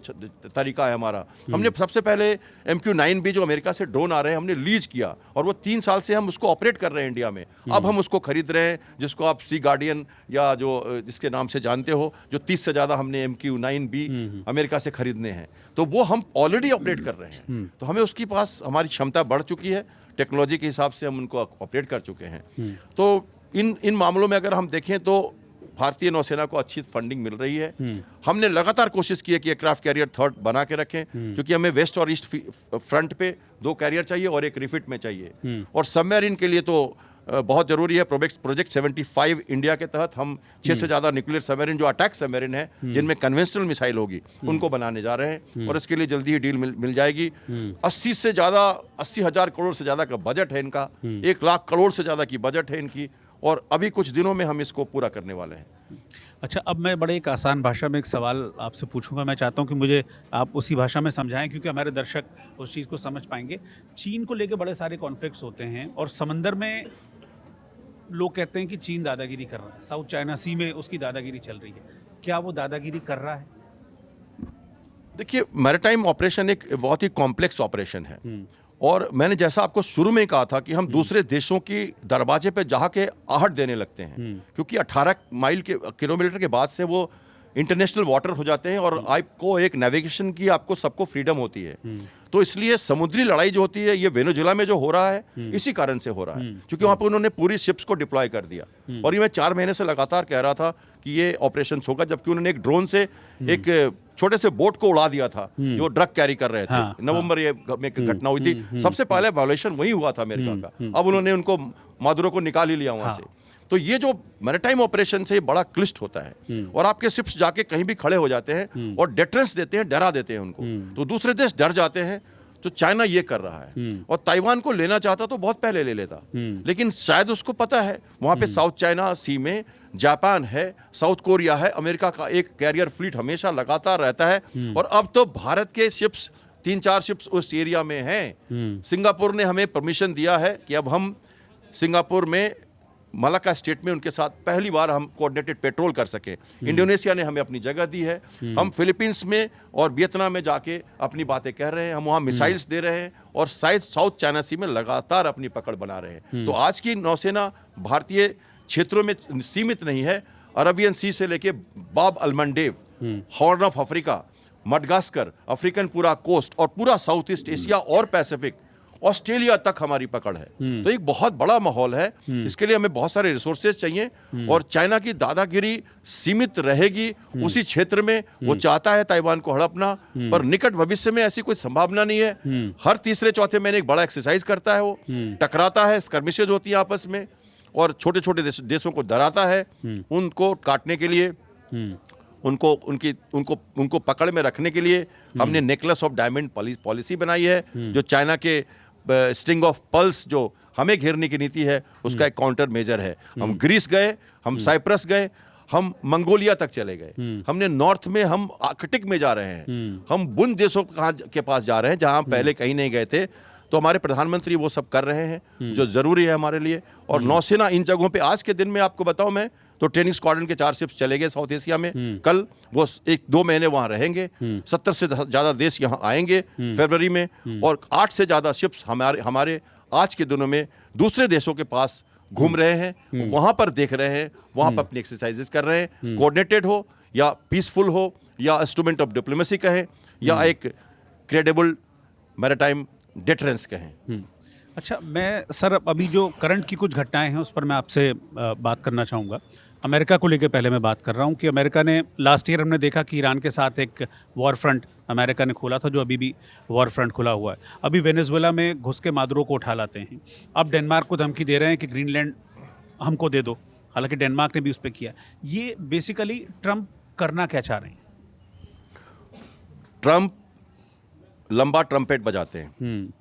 तरीका है हमारा, हमने सबसे पहले MQ-9B जो अमेरिका से ड्रोन आ रहे हैं हमने लीज किया और वो 3 साल से हम उसको ऑपरेट कर रहे हैं इंडिया में। अब हम उसको खरीद रहे हैं, जिसको आप सी गार्डियन या जो जिसके नाम से जानते हो, जो 30 से ज़्यादा हमने MQ-9B अमेरिका से खरीदने हैं, तो वो हम ऑलरेडी ऑपरेट कर रहे हैं। तो हमें उसके पास हमारी क्षमता बढ़ चुकी है, टेक्नोलॉजी के हिसाब से हम उनको ऑपरेट कर चुके हैं। तो इन मामलों में अगर हम देखें तो भारतीय नौसेना को अच्छी फंडिंग मिल रही है। हमने लगातार कोशिश की है कि एयरक्राफ्ट कैरियर थर्ड बना के रखें, क्योंकि हमें वेस्ट और ईस्ट फ्रंट पे 2 कैरियर चाहिए और एक रिफिट में चाहिए। और सबमरीन के लिए तो बहुत ज़रूरी है। प्रोजेक्ट 75 इंडिया के तहत हम 6 से ज़्यादा न्यूक्लियर सबमरीन जो अटैक सबमरीन है, जिनमें कन्वेंशनल मिसाइल होगी, उनको बनाने जा रहे हैं और इसके लिए जल्दी ही डील मिल जाएगी। 80,000 करोड़ से ज़्यादा का बजट है इनका, 1 लाख करोड़ से ज़्यादा की बजट है इनकी और अभी कुछ दिनों में हम इसको पूरा करने वाले हैं। अच्छा, अब मैं बड़े एक आसान भाषा में एक सवाल आपसे पूछूंगा। मैं चाहता हूं कि मुझे आप उसी भाषा में समझाएं, क्योंकि हमारे दर्शक उस चीज़ को समझ पाएंगे। चीन को लेकर बड़े सारे कॉन्फ्लिक्ट्स होते हैं और समंदर में लोग कहते हैं कि चीन दादागिरी कर रहा है, साउथ चाइना सी में उसकी दादागिरी चल रही है। क्या वो दादागिरी कर रहा है? देखिए, मैरीटाइम ऑपरेशन एक बहुत ही कॉम्प्लेक्स ऑपरेशन है और मैंने जैसा आपको शुरू में ही कहा था कि हम दूसरे देशों की दरवाजे पे जाके आहट देने लगते हैं, क्योंकि 18 किलोमीटर के बाद से वो इंटरनेशनल वाटर हो जाते हैं और आपको एक नेविगेशन की आपको सबको फ्रीडम होती है। तो इसलिए समुद्री लड़ाई जो होती है, ये वेनेजुएला में जो हो रहा है, इसी कारण से हो रहा है, क्योंकि वहाँ पर उन्होंने पूरी शिप्स को डिप्लॉय कर दिया। और ये मैं 4 महीने से लगातार कह रहा था कि ये ऑपरेशन होगा, जबकि उन्होंने एक ड्रोन से एक छोटे से बोट को उड़ा दिया था जो ड्रग कैरी कर रहे थे। नवंबर ये में घटना हुई थी। सबसे पहले वायोलेशन वही हुआ था अमेरिका का। अब उन्होंने उनको मादुरो को निकाल ही लिया वहां से। तो ये जो मैरीटाइम ऑपरेशन से बड़ा क्लिष्ट होता है और आपके शिप्स जाके कहीं भी खड़े हो जाते हैं और डेटरेंस देते हैं, डरा देते हैं उनको, तो दूसरे देश डर जाते हैं। तो चाइना ये कर रहा है और ताइवान को लेना चाहता तो बहुत पहले ले लेता, लेकिन शायद उसको पता है वहां पे साउथ चाइना सी में जापान है, साउथ कोरिया है, अमेरिका का एक कैरियर फ्लीट हमेशा लगातार रहता है। और अब तो भारत के शिप्स 3-4 शिप्स उस एरिया में हैं। सिंगापुर ने हमें परमिशन दिया है कि अब हम सिंगापुर में मलाक्का स्टेट में उनके साथ पहली बार हम कोऑर्डिनेटेड पेट्रोल कर सके। इंडोनेशिया ने हमें अपनी जगह दी है। हम फिलीपींस में और वियतनाम में जाके अपनी बातें कह रहे हैं, हम वहाँ मिसाइल्स दे रहे हैं और साउथ चाइना सी में लगातार अपनी पकड़ बना रहे हैं। तो आज की नौसेना भारतीय क्षेत्रों में सीमित नहीं है। अरबियन सी से लेके Bab el Mandeb, Horn of Africa, Madagascar, African पूरा कोस्ट और पूरा साउथ ईस्ट एशिया और पैसिफिक, ऑस्ट्रेलिया तक हमारी पकड़ है। तो एक बहुत बड़ा माहौल है। इसके लिए हमें बहुत सारे रिसोर्सेज चाहिए और चाइना की दादागिरी सीमित रहेगी उसी क्षेत्र में। वो चाहता है ताइवान को हड़पना, पर निकट भविष्य में ऐसी कोई संभावना नहीं है। हर तीसरे चौथे महीने एक बड़ा एक्सरसाइज करता है, वो टकराता है, स्कर्मिशेज होती है आपस में और छोटे छोटे देशों को डराता है उनको काटने के लिए, उनको पकड़ में रखने के लिए। हमने नेकलेस ऑफ डायमंड पॉलिसी बनाई है, जो चाइना के स्ट्रिंग ऑफ पल्स जो हमें घेरने की नीति है उसका एक काउंटर मेजर है। हम ग्रीस गए, हम साइप्रस गए, हम मंगोलिया तक चले गए। हमने नॉर्थ में, हम आर्कटिक में जा रहे हैं, हम उन देशों के पास जा रहे हैं जहां हम पहले कहीं नहीं गए थे। तो हमारे प्रधानमंत्री वो सब कर रहे हैं जो ज़रूरी है हमारे लिए। और नौसेना इन जगहों पे आज के दिन में आपको बताऊं मैं तो ट्रेनिंग स्क्वाड्रन के 4 शिप्स चले गए साउथ एशिया में। कल वो 1-2 महीने वहाँ रहेंगे। 70 से ज़्यादा देश यहाँ आएंगे फरवरी में, और 8 से ज़्यादा शिप्स हमारे आज के दिनों में दूसरे देशों के पास घूम रहे हैं, वहाँ पर देख रहे हैं, वहाँ पर अपनी एक्सरसाइजेस कर रहे हैं। कोऑर्डिनेटेड हो या पीसफुल हो या इंस्ट्रूमेंट ऑफ डिप्लोमेसी कहें या एक क्रेडिबल मैरीटाइम डिटरेंस कहें। अच्छा, मैं सर अभी जो करंट की कुछ घटनाएं हैं उस पर मैं आपसे बात करना चाहूँगा। अमेरिका को लेकर पहले मैं बात कर रहा हूँ कि अमेरिका ने लास्ट ईयर हमने देखा कि ईरान के साथ एक वॉर फ्रंट अमेरिका ने खोला था, जो अभी भी वॉर फ्रंट खुला हुआ है। अभी वेनेजुएला में घुस के मादुरो को उठा लाते हैं। अब डेनमार्क को धमकी दे रहे हैं कि ग्रीनलैंड हमको दे दो, हालांकि डेनमार्क ने भी उस पर किया। ये बेसिकली ट्रंप करना क्या चाह रहे हैं? ट्रंप लंबा ट्रम्पेट बजाते हैं,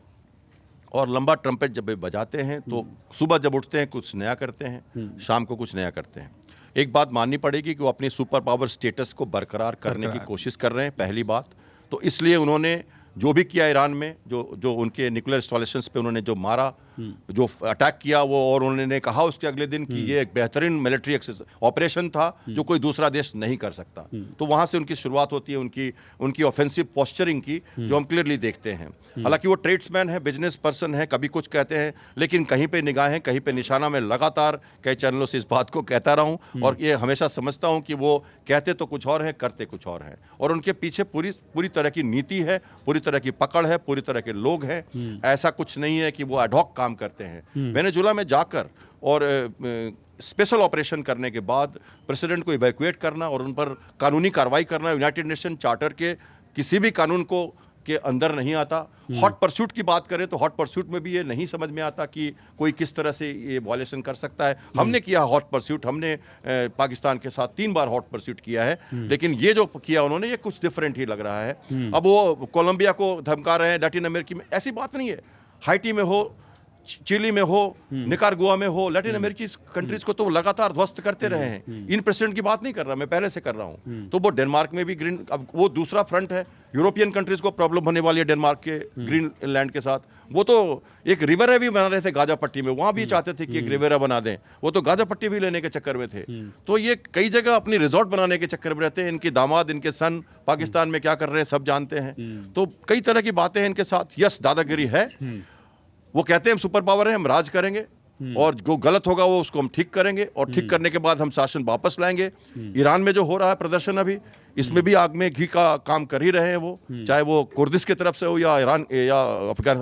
और लंबा ट्रम्पेट जब वे बजाते हैं तो सुबह जब उठते हैं कुछ नया करते हैं, शाम को कुछ नया करते हैं। एक बात माननी पड़ेगी कि वो अपनी सुपर पावर स्टेटस को बरकरार करने की कोशिश कर रहे हैं, पहली बात तो। इसलिए उन्होंने जो भी किया ईरान में, जो उनके न्यूक्लियर इंस्टॉलेशंस पे उन्होंने जो मारा, जो अटैक किया वो, और उन्होंने कहा उसके अगले दिन कि ये एक बेहतरीन मिलिट्री ऑपरेशन था जो कोई दूसरा देश नहीं कर सकता। तो वहाँ से उनकी शुरुआत होती है उनकी ऑफेंसिव पोस्चरिंग की, जो हम क्लियरली देखते हैं। हालांकि वो ट्रेड्समैन है, बिजनेस पर्सन है, कभी कुछ कहते हैं, लेकिन कहीं पे निगाहें कहीं पे निशाना। मैं लगातार कई चैनलों से इस बात को कहता रहा हूँ, और ये हमेशा समझता हूँ कि वो कहते तो कुछ और हैं, करते कुछ और हैं, और उनके पीछे पूरी तरह की नीति है, पूरी तरह की पकड़ है, पूरी तरह के लोग हैं। ऐसा कुछ नहीं है कि वो एडहॉक काम करते हैं। वेनेजुएला में जाकर और स्पेशल ऑपरेशन करने के बाद प्रेसिडेंट को इवैक्यूएट करना और उन पर कानूनी कार्रवाई करना यूनाइटेड नेशन चार्टर के किसी भी कानून को के अंदर नहीं आता। हॉट परस्यूट की बात करें तो हॉट परस्यूट में भी ये नहीं समझ में आता कि कोई किस तरह से ये वॉयलेशन कर सकता है। हमने किया हॉट परस्यूट, हमने पाकिस्तान के साथ 3 बार हॉट परस्यूट किया है, लेकिन ये जो किया उन्होंने ये कुछ डिफरेंट ही लग रहा है। अब वो कोलंबिया को धमका रहे हैं, लैटिन अमेरिकी में ऐसी बात नहीं है। हाइटी में हो, चिली में हो, निकारागुआ में हो, लैटिन अमेरिकी कंट्रीज को तो लगातार ध्वस्त करते रहे हैं। इन प्रेसिडेंट की बात नहीं कर रहा, मैं पहले से कर रहा हूं। तो वो डेनमार्क में भी ग्रीन, अब वो दूसरा फ्रंट है। यूरोपियन कंट्रीज को प्रॉब्लम होने वाली है डेनमार्क के ग्रीनलैंड के साथ। वो तो एक रिवर भी बना रहे थे गाजा पट्टी में, वहां भी चाहते थे कि एक रिवेरा बना दें। वो तो गाजा पट्टी भी लेने के चक्कर में थे। तो ये कई जगह अपनी रिजॉर्ट बनाने के चक्कर में रहते हैं। इनके दामाद, इनके सन पाकिस्तान में क्या कर रहे हैं सब जानते हैं। तो कई तरह की बातें हैं इनके साथ। यस, दादागिरी है। वो कहते हैं हम सुपर पावर हैं, हम राज करेंगे, और जो गलत होगा वो उसको हम ठीक करेंगे, और ठीक करने के बाद हम शासन वापस लाएंगे। ईरान में जो हो रहा है प्रदर्शन अभी, इसमें भी आग में घी का काम कर ही रहे हैं वो, चाहे वो कुर्दिश की तरफ से हो या ईरान या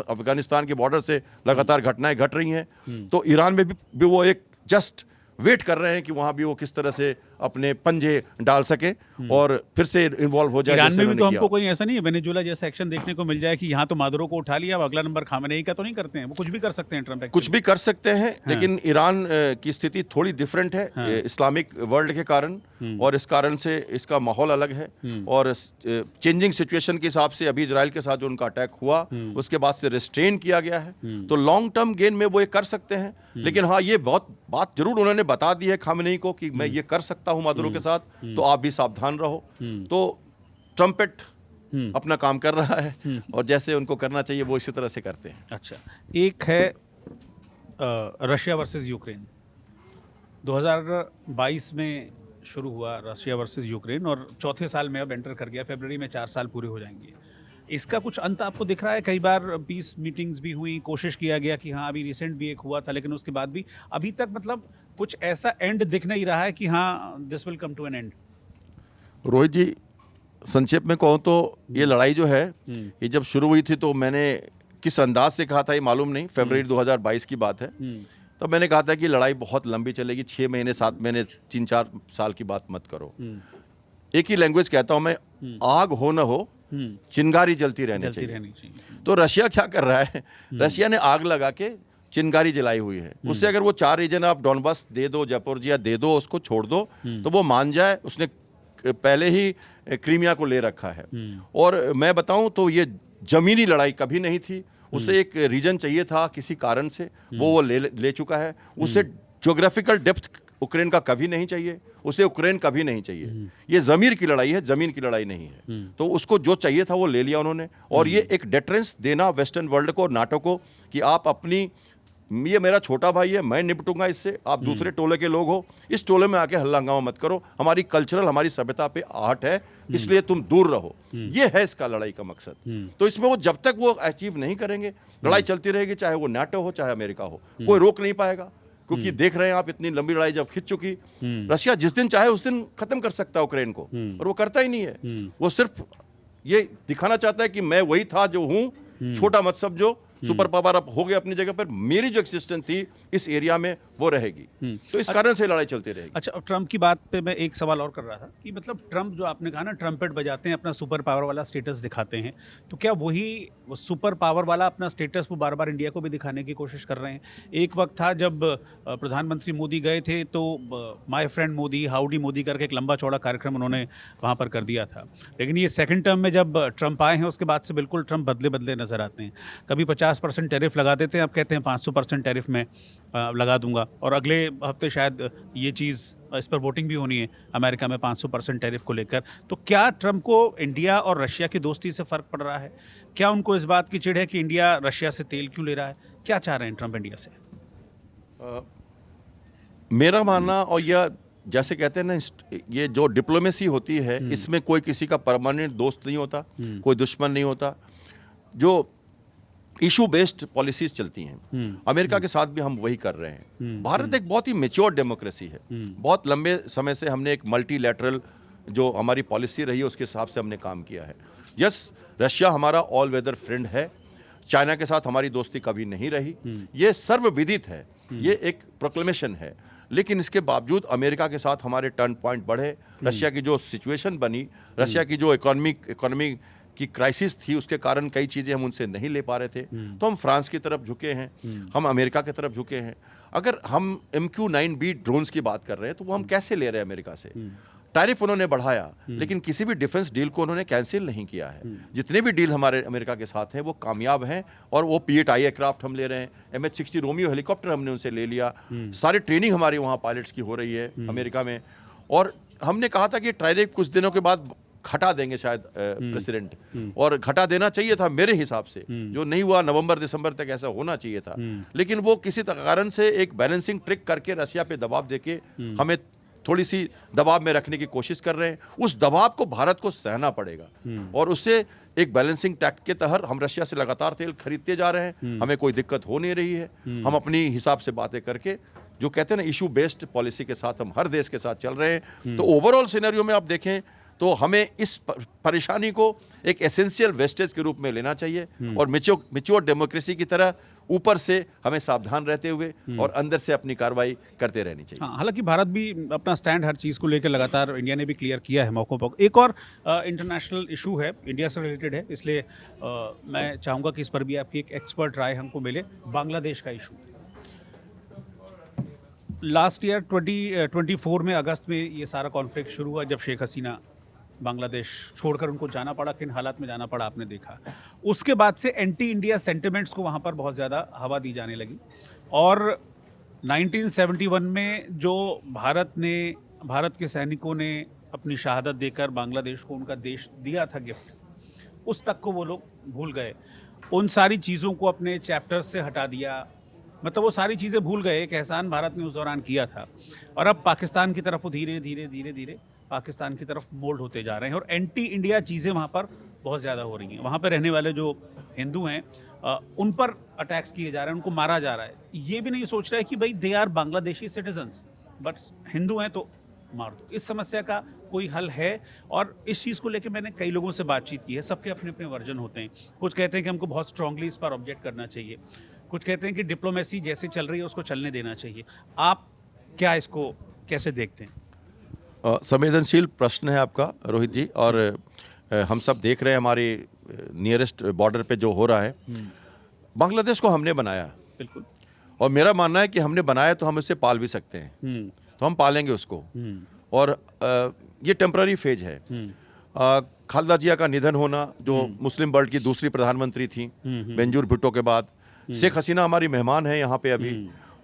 अफगानिस्तान के बॉर्डर से लगातार घटनाएं घट रही हैं। तो ईरान में भी वो एक जस्ट वेट कर रहे हैं कि वहां भी वो किस तरह से अपने पंजे डाल सके और फिर से इन्वॉल्व हो जाए। ईरान में भी तो हमको कोई ऐसा नहीं है वेनेजुएला जैसा एक्शन देखने को मिल जाए कि यहाँ तो मादुरो को उठा लिया, अब अगला नंबर खामेनेई का तो नहीं करते हैं। वो कुछ भी कर सकते हैं ट्रंप, कुछ भी कर सकते हैं। लेकिन ईरान की स्थिति थोड़ी डिफरेंट है इस्लामिक वर्ल्ड के कारण, और इस कारण से इसका माहौल अलग है। और चेंजिंग सिचुएशन के हिसाब से अभी इजराइल के साथ जो उनका अटैक हुआ उसके बाद से रिस्ट्रेन किया गया है। तो लॉन्ग टर्म गेन में वो ये कर सकते हैं। लेकिन हाँ, ये बात जरूर उन्होंने बता दी है खामेनेई को कि मैं ये कर सकता हूं मादुरो के साथ, तो आप भी सावधान रहो। तो ट्रम्पेट अपना काम कर रहा है, और जैसे उनको करना चाहिए वो इसी तरह से करते हैं। अच्छा, एक है रशिया वर्सेस यूक्रेन। 2022 में शुरू हुआ रशिया वर्सेस यूक्रेन, और चौथे साल में अब एंटर कर गया। फरवरी में 4 साल पूरे हो जाएंगे। इसका कुछ अंत आपको दिख रहा है? कई बार पीस मीटिंग्स भी हुई, कोशिश किया गया कि हाँ, अभी रिसेंट भी एक हुआ था, लेकिन उसके बाद भी अभी तक मतलब कुछ ऐसा एंड दिख नहीं रहा है कि हाँ, this will come to an end. Rohit ji, संक्षेप में कहूँ तो ये लड़ाई जो है, ये जब शुरू हुई थी तो मैंने किस अंदाज से कहा था ये मालूम नहीं। फरवरी 2022 की बात है। तो मैंने कहा था कि लड़ाई बहुत लंबी चलेगी, 6 महीने 7 महीने 3-4 साल की बात मत करो। एक ही लैंग्वेज कहता हूं मैं, आग हो ना हो, चिंगारी जलती रहनी चाहिए। तो रशिया क्या कर रहा है? रशिया ने आग लगा के चिंगारी जलाई हुई है। उससे अगर वो 4 रीजन आप डॉनबास दे दो, जापोरिजिया दे दो, उसको छोड़ दो, तो वो मान जाए। उसने पहले ही क्रीमिया को ले रखा है। और मैं बताऊं तो ये जमीनी लड़ाई कभी नहीं थी। उसे एक रीजन चाहिए था किसी कारण से, वो ले चुका है। उसे ज्योग्राफिकल डेप्थ यूक्रेन का कभी नहीं चाहिए, उसे यूक्रेन कभी नहीं चाहिए। ये ज़मीर की लड़ाई है, ज़मीन की लड़ाई नहीं है। तो उसको जो चाहिए था वो ले लिया उन्होंने, और ये एक डेटरेंस देना वेस्टर्न वर्ल्ड को, नाटो को, कि आप अपनी, ये मेरा छोटा भाई है, मैं निपटूंगा इससे, आप दूसरे टोले के लोग हो, इस टोले में आके हल्ला हंगामा मत करो, हमारी कल्चरल, हमारी सभ्यता पे आहट है, इसलिए तुम दूर रहो। ये है इसका लड़ाई का मकसद। तो इसमें वो जब तक वो अचीव नहीं करेंगे, लड़ाई चलती रहेगी, चाहे वो नाटो हो चाहे अमेरिका हो, कोई रोक नहीं पाएगा। क्योंकि देख रहे हैं आप, इतनी लंबी लड़ाई जब खिंच चुकी, रशिया जिस दिन चाहे उस दिन खत्म कर सकता है यूक्रेन को, और वो करता ही नहीं है। वो सिर्फ ये दिखाना चाहता है कि मैं वही था जो हूं, छोटा मत समझो, सुपर पावर अब हो गया अपनी जगह पर, मेरी जो एक्सिस्टेंस थी इस एरिया में वो रहेगी। तो इस कारण से लड़ाई चलती रहेगी। अच्छा, अब ट्रम्प की बात पे मैं एक सवाल और कर रहा था कि मतलब ट्रम्प, जो आपने कहा ना, ट्रम्पेट बजाते हैं, अपना सुपर पावर वाला स्टेटस दिखाते हैं, तो क्या वही वो सुपर पावर वाला अपना स्टेटस वो बार बार इंडिया को भी दिखाने की कोशिश कर रहे हैं? एक वक्त था जब प्रधानमंत्री मोदी गए थे तो my friend Modi, howdy Modi करके एक लंबा चौड़ा कार्यक्रम उन्होंने वहाँ पर कर दिया था। लेकिन ये सेकंड टर्म में जब ट्रम्प आए हैं, उसके बाद से बिल्कुल ट्रम्प बदले बदले नजर आते हैं। कभी 50% टैरिफ लगा देते हैं, अब कहते हैं 500% टैरिफ में लगा दूंगा, और अगले हफ्ते शायद ये चीज़, इस पर वोटिंग भी होनी है अमेरिका में 500% टैरिफ को लेकर। तो क्या ट्रम्प को इंडिया और रशिया की दोस्ती से फ़र्क पड़ रहा है? क्या उनको इस बात की चिढ़ है कि इंडिया रशिया से तेल क्यों ले रहा है? क्या चाह रहे हैं ट्रम्प इंडिया से? मेरा मानना, और यह जैसे कहते हैं ना, ये जो डिप्लोमेसी होती है, इसमें कोई किसी का परमानेंट दोस्त नहीं होता, कोई दुश्मन नहीं होता। जो इशू बेस्ड पॉलिसीज चलती हैं, अमेरिका के साथ भी हम वही कर रहे हैं। भारत एक बहुत ही मेच्योर डेमोक्रेसी है। बहुत लंबे समय से हमने एक मल्टीलैटरल जो हमारी पॉलिसी रही है उसके हिसाब से हमने काम किया है। यस, रशिया हमारा ऑल वेदर फ्रेंड है, चाइना के साथ हमारी दोस्ती कभी नहीं रही, ये सर्वविदित है, ये एक प्रोक्लेमेशन है। लेकिन इसके बावजूद अमेरिका के साथ हमारे टर्न पॉइंट बढ़े, रशिया की जो सिचुएशन बनी, रशिया की जो इकोनॉमी की क्राइसिस थी, उसके कारण कई चीज़ें हम उनसे नहीं ले पा रहे थे, तो हम फ्रांस की तरफ झुके हैं, हम अमेरिका की तरफ झुके हैं। अगर हम MQ-9B ड्रोन्स की बात कर रहे हैं तो वो हम कैसे ले रहे हैं अमेरिका से? टैरिफ उन्होंने बढ़ाया, लेकिन किसी भी डिफेंस डील को उन्होंने कैंसिल नहीं किया है। जितने भी डील हमारे अमेरिका के साथ हैं वो कामयाब हैं, और वो P-8I एयरक्राफ्ट हम ले रहे हैं, MH-60 रोमियो हेलीकॉप्टर हमने उनसे ले लिया, सारी ट्रेनिंग हमारी वहाँ पायलट्स की हो रही है अमेरिका में। और हमने कहा था कि टैरिफ कुछ दिनों के बाद घटा देंगे शायद प्रेसिडेंट, और घटा देना चाहिए था मेरे हिसाब से, जो नहीं हुआ, नवंबर दिसंबर तक ऐसा होना चाहिए था। लेकिन वो किसी कारण से एक बैलेंसिंग ट्रिक करके रशिया पे दबाव देके हमें थोड़ी सी दबाव में रखने की कोशिश कर रहे हैं। उस दबाव को भारत को सहना पड़ेगा, और उससे एक बैलेंसिंग टैक्ट के तहत हम रशिया से लगातार तेल खरीदते जा रहे हैं, हमें कोई दिक्कत हो नहीं रही है। हम अपनी हिसाब से बातें करके, जो कहते हैं ना, इशू बेस्ड पॉलिसी के साथ हम हर देश के साथ चल रहे हैं। तो ओवरऑल सिनेरियो में आप देखें तो हमें इस परेशानी को एक एसेंशियल वेस्टेज के रूप में लेना चाहिए, और मिच्योर डेमोक्रेसी की तरह ऊपर से हमें सावधान रहते हुए और अंदर से अपनी कार्रवाई करते रहनी चाहिए। हाँ, हालांकि भारत भी अपना स्टैंड हर चीज़ को लेकर लगातार, इंडिया ने भी क्लियर किया है मौकों पर। एक और इंटरनेशनल इशू है, इंडिया से रिलेटेड है, इसलिए मैं चाहूँगा कि इस पर भी आपकी एक एक्सपर्ट राय हमको मिले। बांग्लादेश का इशू, लास्ट ईयर 2024 में अगस्त में ये सारा कॉन्फ्लिक्ट शुरू हुआ, जब शेख हसीना बांग्लादेश छोड़कर उनको जाना पड़ा, किन हालात में जाना पड़ा आपने देखा। उसके बाद से एंटी इंडिया सेंटिमेंट्स को वहाँ पर बहुत ज़्यादा हवा दी जाने लगी, और 1971 में जो भारत के सैनिकों ने अपनी शहादत देकर बांग्लादेश को उनका देश दिया था गिफ्ट, उस तक को वो लोग भूल गए। उन सारी चीज़ों को अपने चैप्टर से हटा दिया, मतलब वो सारी चीज़ें भूल गए, एक एहसान भारत ने उस दौरान किया था, और अब पाकिस्तान की तरफ वो धीरे धीरे पाकिस्तान की तरफ मोल्ड होते जा रहे हैं, और एंटी इंडिया चीज़ें वहाँ पर बहुत ज़्यादा हो रही हैं। वहाँ पर रहने वाले जो हिंदू हैं उन पर अटैक्स किए जा रहे हैं, उनको मारा जा रहा है। ये भी नहीं सोच रहा है कि भाई they are Bangladeshi citizens, but Hindu हैं तो मार दो। इस समस्या का कोई हल है? और इस चीज़ को लेकर मैंने कई लोगों से बातचीत की है, सबके अपने अपने वर्जन होते हैं। कुछ कहते हैं कि हमको बहुत स्ट्रांगली इस पर ऑब्जेक्ट करना चाहिए, कुछ कहते हैं कि डिप्लोमेसी जैसे चल रही है उसको चलने देना चाहिए। आप क्या इसको कैसे देखते हैं? संवेदनशील प्रश्न है आपका रोहित जी, और हम सब देख रहे हैं हमारे नियरेस्ट बॉर्डर पे जो हो रहा है। बांग्लादेश को हमने बनाया, बिल्कुल, और मेरा मानना है कि हमने बनाया तो हम इसे पाल भी सकते हैं, तो हम पालेंगे उसको। और ये टेम्पररी फेज है। खालदा जिया का निधन होना, जो मुस्लिम वर्ल्ड की दूसरी प्रधानमंत्री थी बेंजूर भुट्टो के बाद, शेख हसीना हमारी मेहमान है यहाँ पे अभी,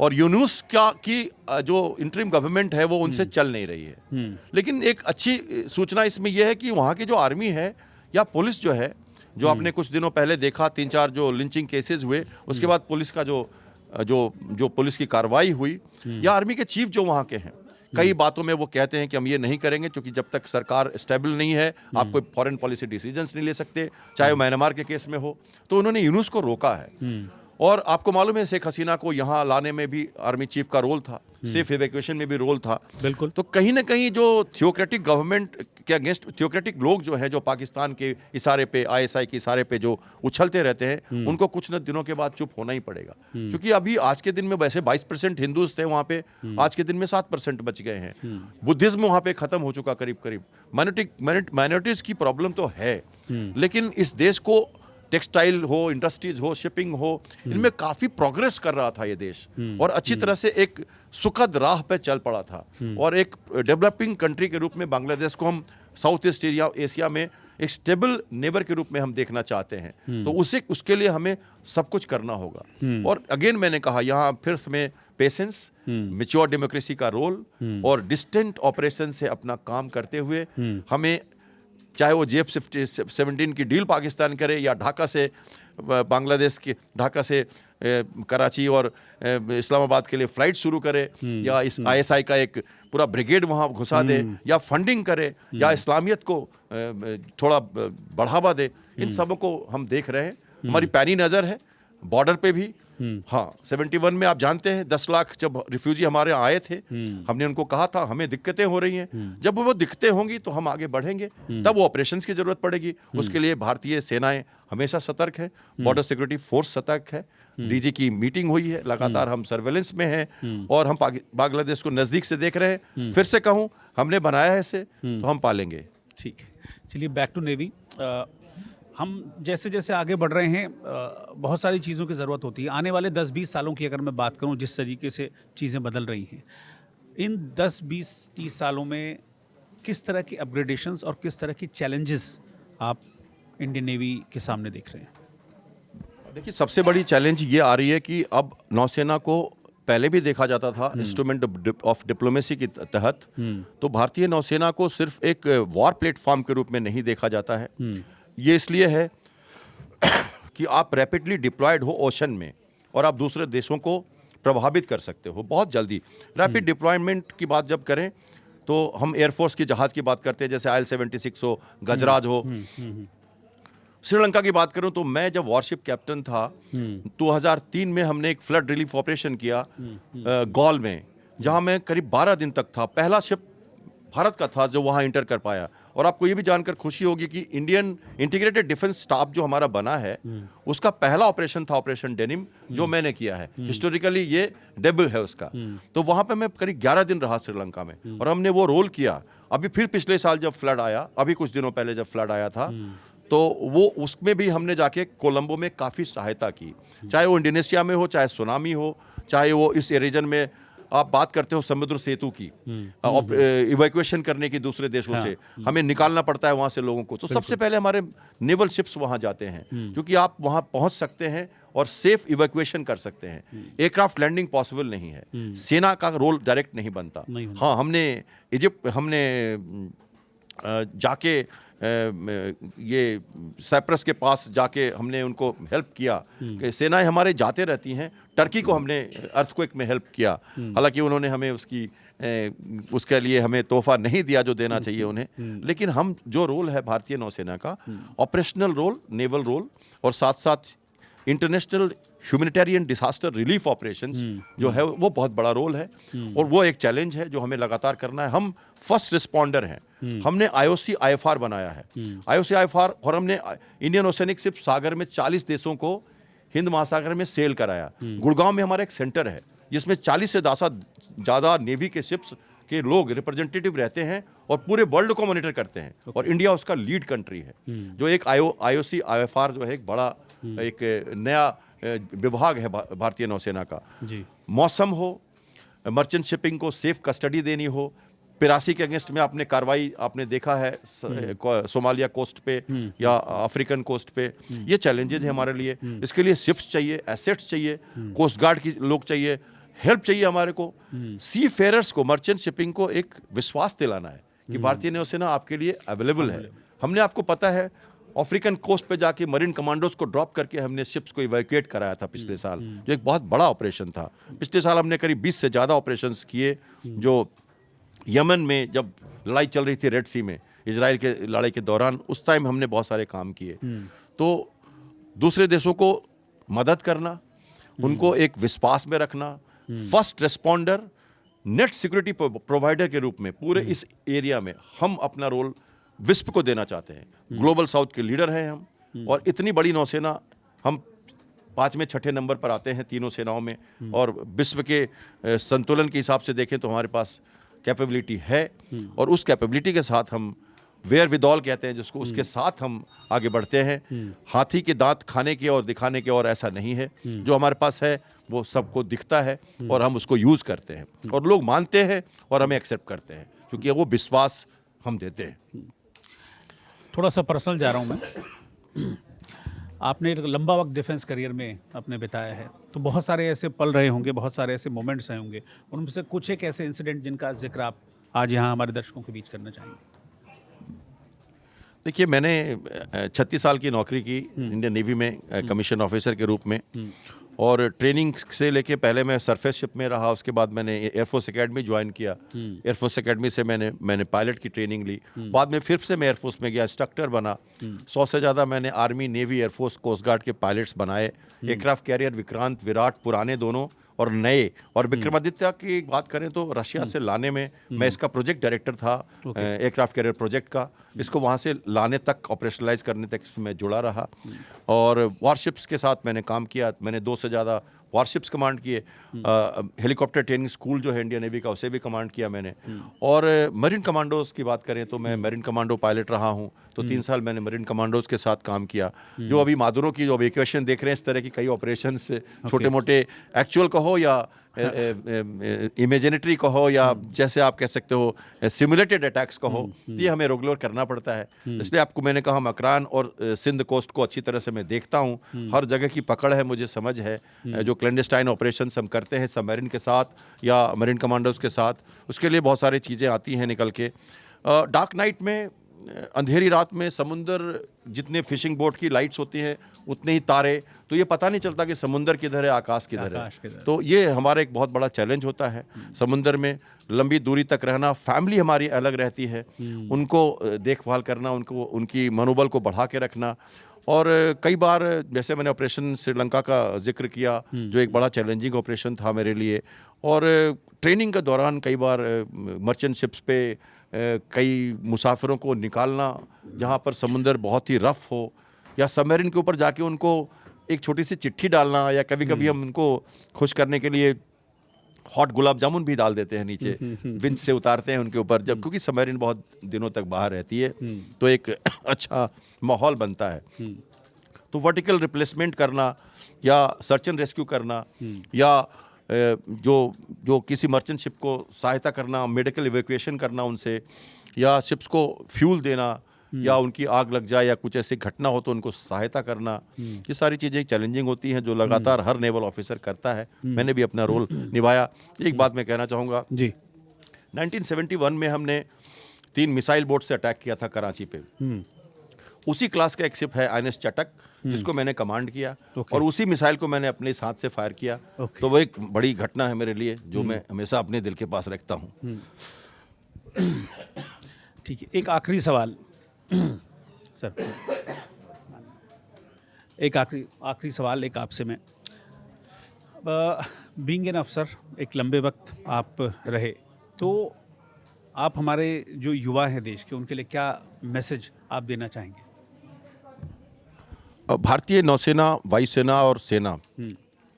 और यूनूस की जो इंटरिम गवर्नमेंट है वो उनसे चल नहीं रही है। लेकिन एक अच्छी सूचना इसमें यह है कि वहाँ की जो आर्मी है या पुलिस जो है, जो आपने कुछ दिनों पहले देखा 3-4 जो लिंचिंग केसेस हुए, उसके बाद पुलिस का जो पुलिस की कार्रवाई हुई, या आर्मी के चीफ जो वहाँ के हैं, कई बातों में वो कहते हैं कि हम ये नहीं करेंगे क्योंकि जब तक सरकार स्टेबल नहीं है आप कोई फॉरेन पॉलिसी डिसीजंस नहीं ले सकते, चाहे वो म्यांमार के केस में हो। तो उन्होंने यूनुस को रोका है। और आपको मालूम है शेख हसीना को यहाँ लाने में भी आर्मी चीफ का रोल था, सेफ इवैक्यूएशन में भी रोल था। बिल्कुल। तो कहीं ना कहीं जो थियोक्रेटिक गवर्नमेंट के अगेंस्ट थियोक्रेटिक लोग जो हैं, जो पाकिस्तान के इशारे पे, आईएसआई के इशारे पे जो उछलते रहते हैं, उनको कुछ न दिनों के बाद चुप होना ही पड़ेगा। क्योंकि अभी आज के दिन में वैसे 22% हिंदूज थे वहाँ पे, आज के दिन में 7% बच गए हैं। बुद्धिज्म वहाँ पे खत्म हो चुका करीब करीब। माइनॉरिटीज की प्रॉब्लम तो है, लेकिन इस देश को टेक्सटाइल हो, इंडस्ट्रीज हो, शिपिंग हो, इनमें काफी प्रोग्रेस कर रहा था ये देश, और अच्छी तरह से एक सुखद राह पे चल पड़ा था। और एक डेवलपिंग कंट्री के रूप में बांग्लादेश को हम साउथ ईस्ट एशिया में एक स्टेबल नेबर के रूप में हम देखना चाहते हैं। तो उसके लिए हमें सब कुछ करना होगा। और अगेन मैंने कहा, यहाँ फिर हमें पेशेंस, मैच्योर डेमोक्रेसी का रोल और डिस्टेंट ऑपरेशन से अपना काम करते हुए हमें, चाहे वो JF-17 की डील पाकिस्तान करे या ढाका से बांग्लादेश के ढाका से कराची और इस्लामाबाद के लिए फ्लाइट शुरू करे, या इस ISI का एक पूरा ब्रिगेड वहाँ घुसा दे, या फंडिंग करे, या इस्लामियत को थोड़ा बढ़ावा दे, इन सब को हम देख रहे हैं। हमारी पैनी नज़र है बॉर्डर पे भी। हाँ, 71 में आप जानते हैं 10 लाख जब रिफ्यूजी हमारे आए थे, हमने उनको कहा था हमें दिक्कतें हो रही हैं, जब वो दिक्कतें होंगी तो हम आगे बढ़ेंगे, तब वो ऑपरेशंस की जरूरत पड़ेगी। उसके लिए भारतीय सेनाएं हमेशा सतर्क है, बॉर्डर सिक्योरिटी फोर्स सतर्क है, DG की मीटिंग हुई है, लगातार हम सर्वेलेंस में हैं, और हम बांग्लादेश को नज़दीक से देख रहे हैं। फिर से कहूँ, हमने बनाया है इसे, तो हम पालेंगे। ठीक है, चलिए बैक टू नेवी। हम जैसे जैसे आगे बढ़ रहे हैं, बहुत सारी चीज़ों की ज़रूरत होती है। आने वाले 10-20 सालों की अगर मैं बात करूं, जिस तरीके से चीज़ें बदल रही हैं, इन 10-20-30 सालों में किस तरह की अपग्रेडेशंस और किस तरह की चैलेंजेस आप इंडियन नेवी के सामने देख रहे हैं? देखिए, सबसे बड़ी चैलेंज ये आ रही है कि अब नौसेना को पहले भी देखा जाता था इंस्ट्रूमेंट ऑफ डिप्लोमेसी के तहत, तो भारतीय नौसेना को सिर्फ एक वॉर प्लेटफॉर्म के रूप में नहीं देखा जाता है। ये इसलिए है कि आप रैपिडली डिप्लॉयड हो ओशन में, और आप दूसरे देशों को प्रभावित कर सकते हो बहुत जल्दी। रैपिड डिप्लॉयमेंट की बात जब करें तो हम एयरफोर्स के जहाज़ की बात करते हैं, जैसे IL-76 हो, गजराज हो। श्रीलंका की बात करूं तो मैं जब वॉरशिप कैप्टन था 2003 में, हमने एक फ्लड रिलीफ ऑपरेशन किया गॉल में, जहां मैं करीब 12 दिन तक था। पहला शिप भारत का था जो वहां इंटर कर पाया। और आपको ये भी जानकर खुशी होगी कि इंडियन इंटीग्रेटेड डिफेंस स्टाफ जो हमारा बना है, उसका पहला ऑपरेशन था ऑपरेशन डेनिम, जो मैंने किया है। हिस्टोरिकली ये डेब्यू है उसका। तो वहां पे मैं करीब 11 दिन रहा श्रीलंका में, और हमने वो रोल किया। अभी फिर पिछले साल जब फ्लड आया, अभी कुछ दिनों पहले जब फ्लड आया था, तो वो उसमें भी हमने जाके कोलंबो में काफ़ी सहायता की। चाहे वो इंडोनेशिया में हो, चाहे सुनामी हो, चाहे वो इस रीजन में आप बात करते हो समुद्र सेतु की, इवैक्यूएशन करने की दूसरे देशों से, हमें निकालना पड़ता है वहाँ से लोगों को। तो सबसे पहले हमारे नेवल शिप्स वहाँ जाते हैं, क्योंकि आप वहाँ पहुँच सकते हैं और सेफ इवैक्यूएशन कर सकते हैं। एयरक्राफ्ट लैंडिंग पॉसिबल नहीं है, सेना का रोल डायरेक्ट नहीं बनता। हाँ, हमने जाके ये साइप्रस के पास जाके हमने उनको हेल्प किया। कि सेनाएं हमारे जाते रहती हैं। टर्की को हमने अर्थक्वेक में हेल्प किया, हालांकि उन्होंने हमें उसके लिए हमें तोहफा नहीं दिया जो देना चाहिए उन्हें। लेकिन हम जो रोल है भारतीय नौसेना का, ऑपरेशनल रोल, नेवल रोल, और साथ साथ international humanitarian disaster relief operations जो है, वो बहुत बड़ा रोल है। और वो एक चैलेंज है जो हमें लगातार करना है। हम फर्स्ट रिस्पॉन्डर हैं। हमने IOC IFR बनाया है, IOC IFR, और हमने इंडियन ओशनिक शिप सागर में 40 देशों को हिंद महासागर में सेल कराया। गुड़गांव में हमारा एक सेंटर है जिसमें 40 से ज़्यादा नेवी के शिप्स के लोग रिप्रेजेंटेटिव रहते हैं और पूरे वर्ल्ड को मॉनिटर करते हैं। और इंडिया उसका लीड कंट्री है। जो एक IOC IFR जो है एक बड़ा एक नया विभाग है भारतीय नौसेना का। मौसम हो, मर्चेंट शिपिंग को सेफ कस्टडी देनी हो, पिरासी के अगेंस्ट में आपने कार्रवाई आपने देखा है सोमालिया कोस्ट पे या अफ्रीकन कोस्ट पे, ये चैलेंजेस है हमारे लिए। इसके लिए शिप्स चाहिए, एसेट्स चाहिए, कोस्ट गार्ड की लोग चाहिए, हेल्प चाहिए हमारे को। सी फेयरर्स को, मर्चेंट शिपिंग को एक विश्वास दिलाना है कि भारतीय नौसेना आपके लिए अवेलेबल है। हमने, आपको पता है, अफ्रीकन कोस्ट पे जाके मरीन कमांडोज को ड्रॉप करके हमने शिप्स को इवैक्यूएट कराया था पिछले साल, जो एक बहुत बड़ा ऑपरेशन था। पिछले साल हमने करीब 20 से ज़्यादा ऑपरेशंस किए, जो यमन में जब लड़ाई चल रही थी रेड सी में, इजराइल के लड़ाई के दौरान, उस टाइम हमने बहुत सारे काम किए। तो दूसरे देशों को मदद करना, उनको एक विश्वास में रखना, first responder, net security provider के रूप में पूरे इस एरिया में हम अपना रोल विश्व को देना चाहते हैं। ग्लोबल साउथ के लीडर हैं हम, और इतनी बड़ी नौसेना, हम 5वें 6ठे नंबर पर आते हैं तीनों सेनाओं में, और विश्व के संतुलन के हिसाब से देखें तो हमारे पास कैपेबिलिटी है, और उस कैपेबिलिटी के साथ हम वेयर विदॉल कहते हैं जिसको, उसके साथ हम आगे बढ़ते हैं। हाथी के दांत खाने के और दिखाने के और ऐसा नहीं है। जो हमारे पास है वो सबको दिखता है और हम उसको यूज़ करते हैं, और लोग मानते हैं और हमें एक्सेप्ट करते हैं, क्योंकि वो विश्वास हम देते हैं। थोड़ा सा पर्सनल जा रहा हूँ मैं। आपने एक लंबा वक्त डिफेंस करियर में अपने बिताया है, तो बहुत सारे ऐसे पल रहे होंगे, बहुत सारे ऐसे मोमेंट्स रहे होंगे, उनमें से कुछ एक ऐसे इंसिडेंट जिनका जिक्र आप आज यहाँ हमारे दर्शकों के बीच करना चाहेंगे। देखिए, मैंने 36 साल की नौकरी की इंडियन नेवी में कमीशन ऑफिसर के रूप में, और ट्रेनिंग से लेके पहले मैं सरफेस शिप में रहा, उसके बाद मैंने एयरफोर्स एकेडमी ज्वाइन किया। एयरफोर्स एकेडमी से मैंने पायलट की ट्रेनिंग ली। बाद में फिर से मैं एयरफोर्स में गया, इंस्ट्रक्टर बना। 100 से ज़्यादा मैंने army, navy, air force, coast guard के पायलट्स बनाए। एयरक्राफ्ट कैरियर विक्रांत, विराट, पुराने दोनों और नए, और विक्रमादित्य की बात करें तो रशिया से लाने में मैं इसका प्रोजेक्ट डायरेक्टर था, एयरक्राफ्ट कैरियर प्रोजेक्ट का। इसको वहाँ से लाने तक, ऑपरेशनलाइज करने तक मैं जुड़ा रहा, और वारशिप्स के साथ मैंने काम किया। मैंने 2 से ज़्यादा वारशिप्स कमांड किए। हेलीकॉप्टर ट्रेनिंग स्कूल जो है इंडियन नेवी का, उसे भी कमांड किया मैंने। और मरीन कमांडोज की बात करें तो मैं मरीन कमांडो पायलट रहा हूँ, तो 3 साल मैंने मरीन कमांडोज के साथ काम किया। जो अभी मादुरों की जो इक्वेशन देख रहे हैं, इस तरह की कई ऑपरेशंस, छोटे मोटे एक्चुअल कहो या इमेजिनेटरी कहो, या जैसे आप कह सकते हो सिमुलेटेड अटैक्स कहो, ये हमें रेगुलर करना पड़ता है। इसलिए आपको मैंने कहा, मकरान और सिंध कोस्ट को अच्छी तरह से मैं देखता हूँ। हर जगह की पकड़ है, मुझे समझ है। जो क्लैंडस्टाइन ऑपरेशंस हम करते हैं सबमरीन के साथ या मरीन कमांडोज के साथ, उसके लिए बहुत सारी चीज़ें आती हैं निकल के। डार्क नाइट में, अंधेरी रात में, समुंदर जितने फिशिंग बोट की लाइट्स होती हैं उतने ही तारे, तो ये पता नहीं चलता कि समुंदर किधर है, आकाश किधर है। तो ये हमारा एक बहुत बड़ा चैलेंज होता है समुंदर में लंबी दूरी तक रहना। फैमिली हमारी अलग रहती है, उनको देखभाल करना, उनको, उनकी मनोबल को बढ़ा के रखना। और कई बार, जैसे मैंने ऑपरेशन श्रीलंका का जिक्र किया, जो एक बड़ा चैलेंजिंग ऑपरेशन था मेरे लिए, और ट्रेनिंग के दौरान कई बार मर्चेंट शिप्स पे कई मुसाफिरों को निकालना जहाँ पर समुंदर बहुत ही रफ़ हो, या सबमरीन के ऊपर जाके उनको एक छोटी सी चिट्ठी डालना, या कभी कभी हम उनको खुश करने के लिए हॉट गुलाब जामुन भी डाल देते हैं नीचे, विंच से उतारते हैं उनके ऊपर, जब क्योंकि सबमरीन बहुत दिनों तक बाहर रहती है, तो एक अच्छा माहौल बनता है। तो वर्टिकल रिप्लेसमेंट करना, या सर्च एंड रेस्क्यू करना, या जो किसी मर्चेंट शिप को सहायता करना, मेडिकल इवैक्यूएशन करना उनसे, या शिप्स को फ्यूल देना, या उनकी आग लग जाए या कुछ ऐसी घटना हो तो उनको सहायता करना, ये सारी चीज़ें चैलेंजिंग होती हैं, जो लगातार हर नेवल ऑफिसर करता है। मैंने भी अपना रोल निभाया। एक बात मैं कहना चाहूँगा जी, 1971 में हमने 3 मिसाइल बोट से अटैक किया था कराची पे। उसी क्लास का एक शिप है INS चटक, जिसको मैंने कमांड किया, और उसी मिसाइल को मैंने अपने हाथ से फायर किया। तो वो एक बड़ी घटना है मेरे लिए, जो मैं हमेशा अपने दिल के पास रखता हूँ। ठीक है, एक आखिरी सवाल सर, एक आखिरी सवाल एक आपसे मैं, बीइंग एन अफसर एक लंबे वक्त आप रहे, तो आप हमारे जो युवा हैं देश के, उनके लिए क्या मैसेज आप देना चाहेंगे? भारतीय नौसेना, वायुसेना और सेना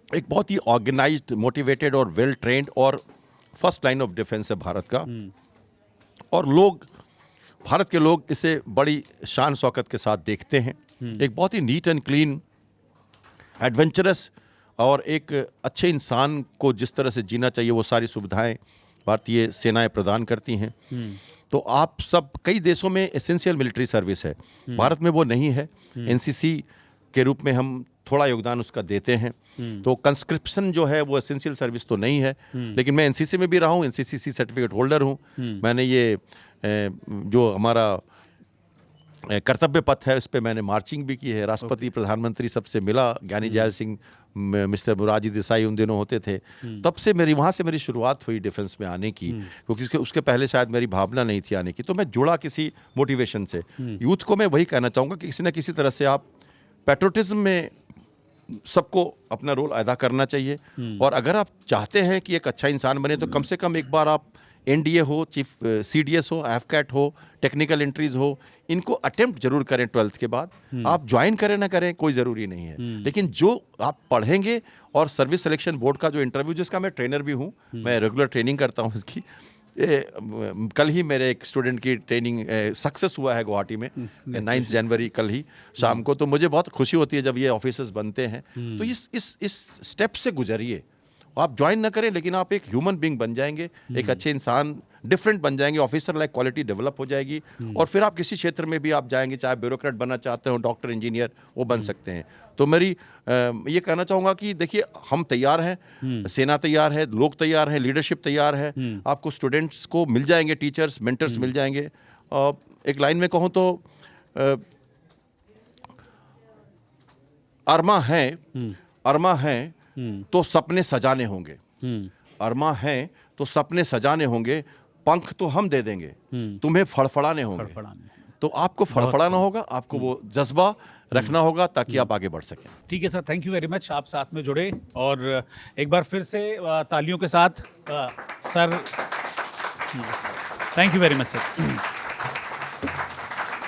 एक बहुत ही ऑर्गेनाइज्ड, मोटिवेटेड और वेल ट्रेंड और फर्स्ट लाइन ऑफ डिफेंस है भारत का, और लोग, भारत के लोग इसे बड़ी शान शौकत के साथ देखते हैं। एक बहुत ही नीट एंड क्लीन, एडवेंचरस और एक अच्छे इंसान को जिस तरह से जीना चाहिए वो सारी सुविधाएं भारतीय सेनाएं प्रदान करती हैं। तो आप सब, कई देशों में एसेंशियल मिलिट्री सर्विस है, भारत में वो नहीं है। एनसीसी के रूप में हम थोड़ा योगदान उसका देते हैं। तो कंस्क्रिप्शन जो है वो एसेंशियल सर्विस तो नहीं है, लेकिन मैं एनसीसी में भी रहा हूँ, एनसीसी सर्टिफिकेट होल्डर हूँ। मैंने ये जो हमारा कर्तव्य पथ है उस पर मैंने मार्चिंग भी की है, राष्ट्रपति प्रधानमंत्री सबसे मिला, ज्ञानी जैल सिंह, मिस्टर मुरारजी देसाई उन दिनों होते थे। तब से वहाँ से मेरी शुरुआत हुई डिफेंस में आने की, क्योंकि उसके पहले शायद मेरी भावना नहीं थी आने की। तो मैं जुड़ा किसी मोटिवेशन से। यूथ को मैं वही कहना चाहूँगा कि किसी न किसी तरह से आप पैट्रियटिज्म में सबको अपना रोल अदा करना चाहिए, और अगर आप चाहते हैं कि एक अच्छा इंसान बने तो कम से कम एक बार आप एनडीए हो, चीफ सीडीएस हो, एफकैट हो, टेक्निकल एंट्रीज हो, इनको अटेम्प्ट जरूर करें 12th के बाद। आप ज्वाइन करें ना करें कोई ज़रूरी नहीं है, लेकिन जो आप पढ़ेंगे और सर्विस सिलेक्शन बोर्ड का जो इंटरव्यू, जिसका मैं ट्रेनर भी हूँ, मैं रेगुलर ट्रेनिंग करता हूँ इसकी। कल ही मेरे एक स्टूडेंट की ट्रेनिंग सक्सेस हुआ है गुवाहाटी में, 9 जनवरी कल ही शाम को। तो मुझे बहुत खुशी होती है जब ये ऑफिसर्स बनते हैं। तो इस स्टेप से गुजरिए। आप ज्वाइन ना करें, लेकिन आप एक ह्यूमन बीइंग बन जाएंगे, एक अच्छे इंसान, डिफरेंट बन जाएंगे, ऑफिसर लाइक क्वालिटी डेवलप हो जाएगी, और फिर आप किसी क्षेत्र में भी आप जाएंगे, चाहे ब्यूरोक्रेट बनना चाहते हो, डॉक्टर, इंजीनियर, वो बन सकते हैं। तो मेरी ये कहना चाहूँगा कि देखिए, हम तैयार हैं, सेना तैयार है, लोग तैयार हैं, लीडरशिप तैयार है, आपको स्टूडेंट्स को मिल जाएंगे, टीचर्स, मेंटर्स मिल जाएंगे। एक लाइन में कहूँ तो अरमा है तो सपने सजाने होंगे, अरमा है तो सपने सजाने होंगे, पंख तो हम दे देंगे, तुम्हें फड़फड़ाने होंगे। तो आपको फड़फड़ाना होगा, आपको वो जज्बा रखना होगा ताकि आप आगे बढ़ सकें। ठीक है sir, thank you very much, आप साथ में जुड़े, और एक बार फिर से तालियों के साथ sir, thank you very much sir.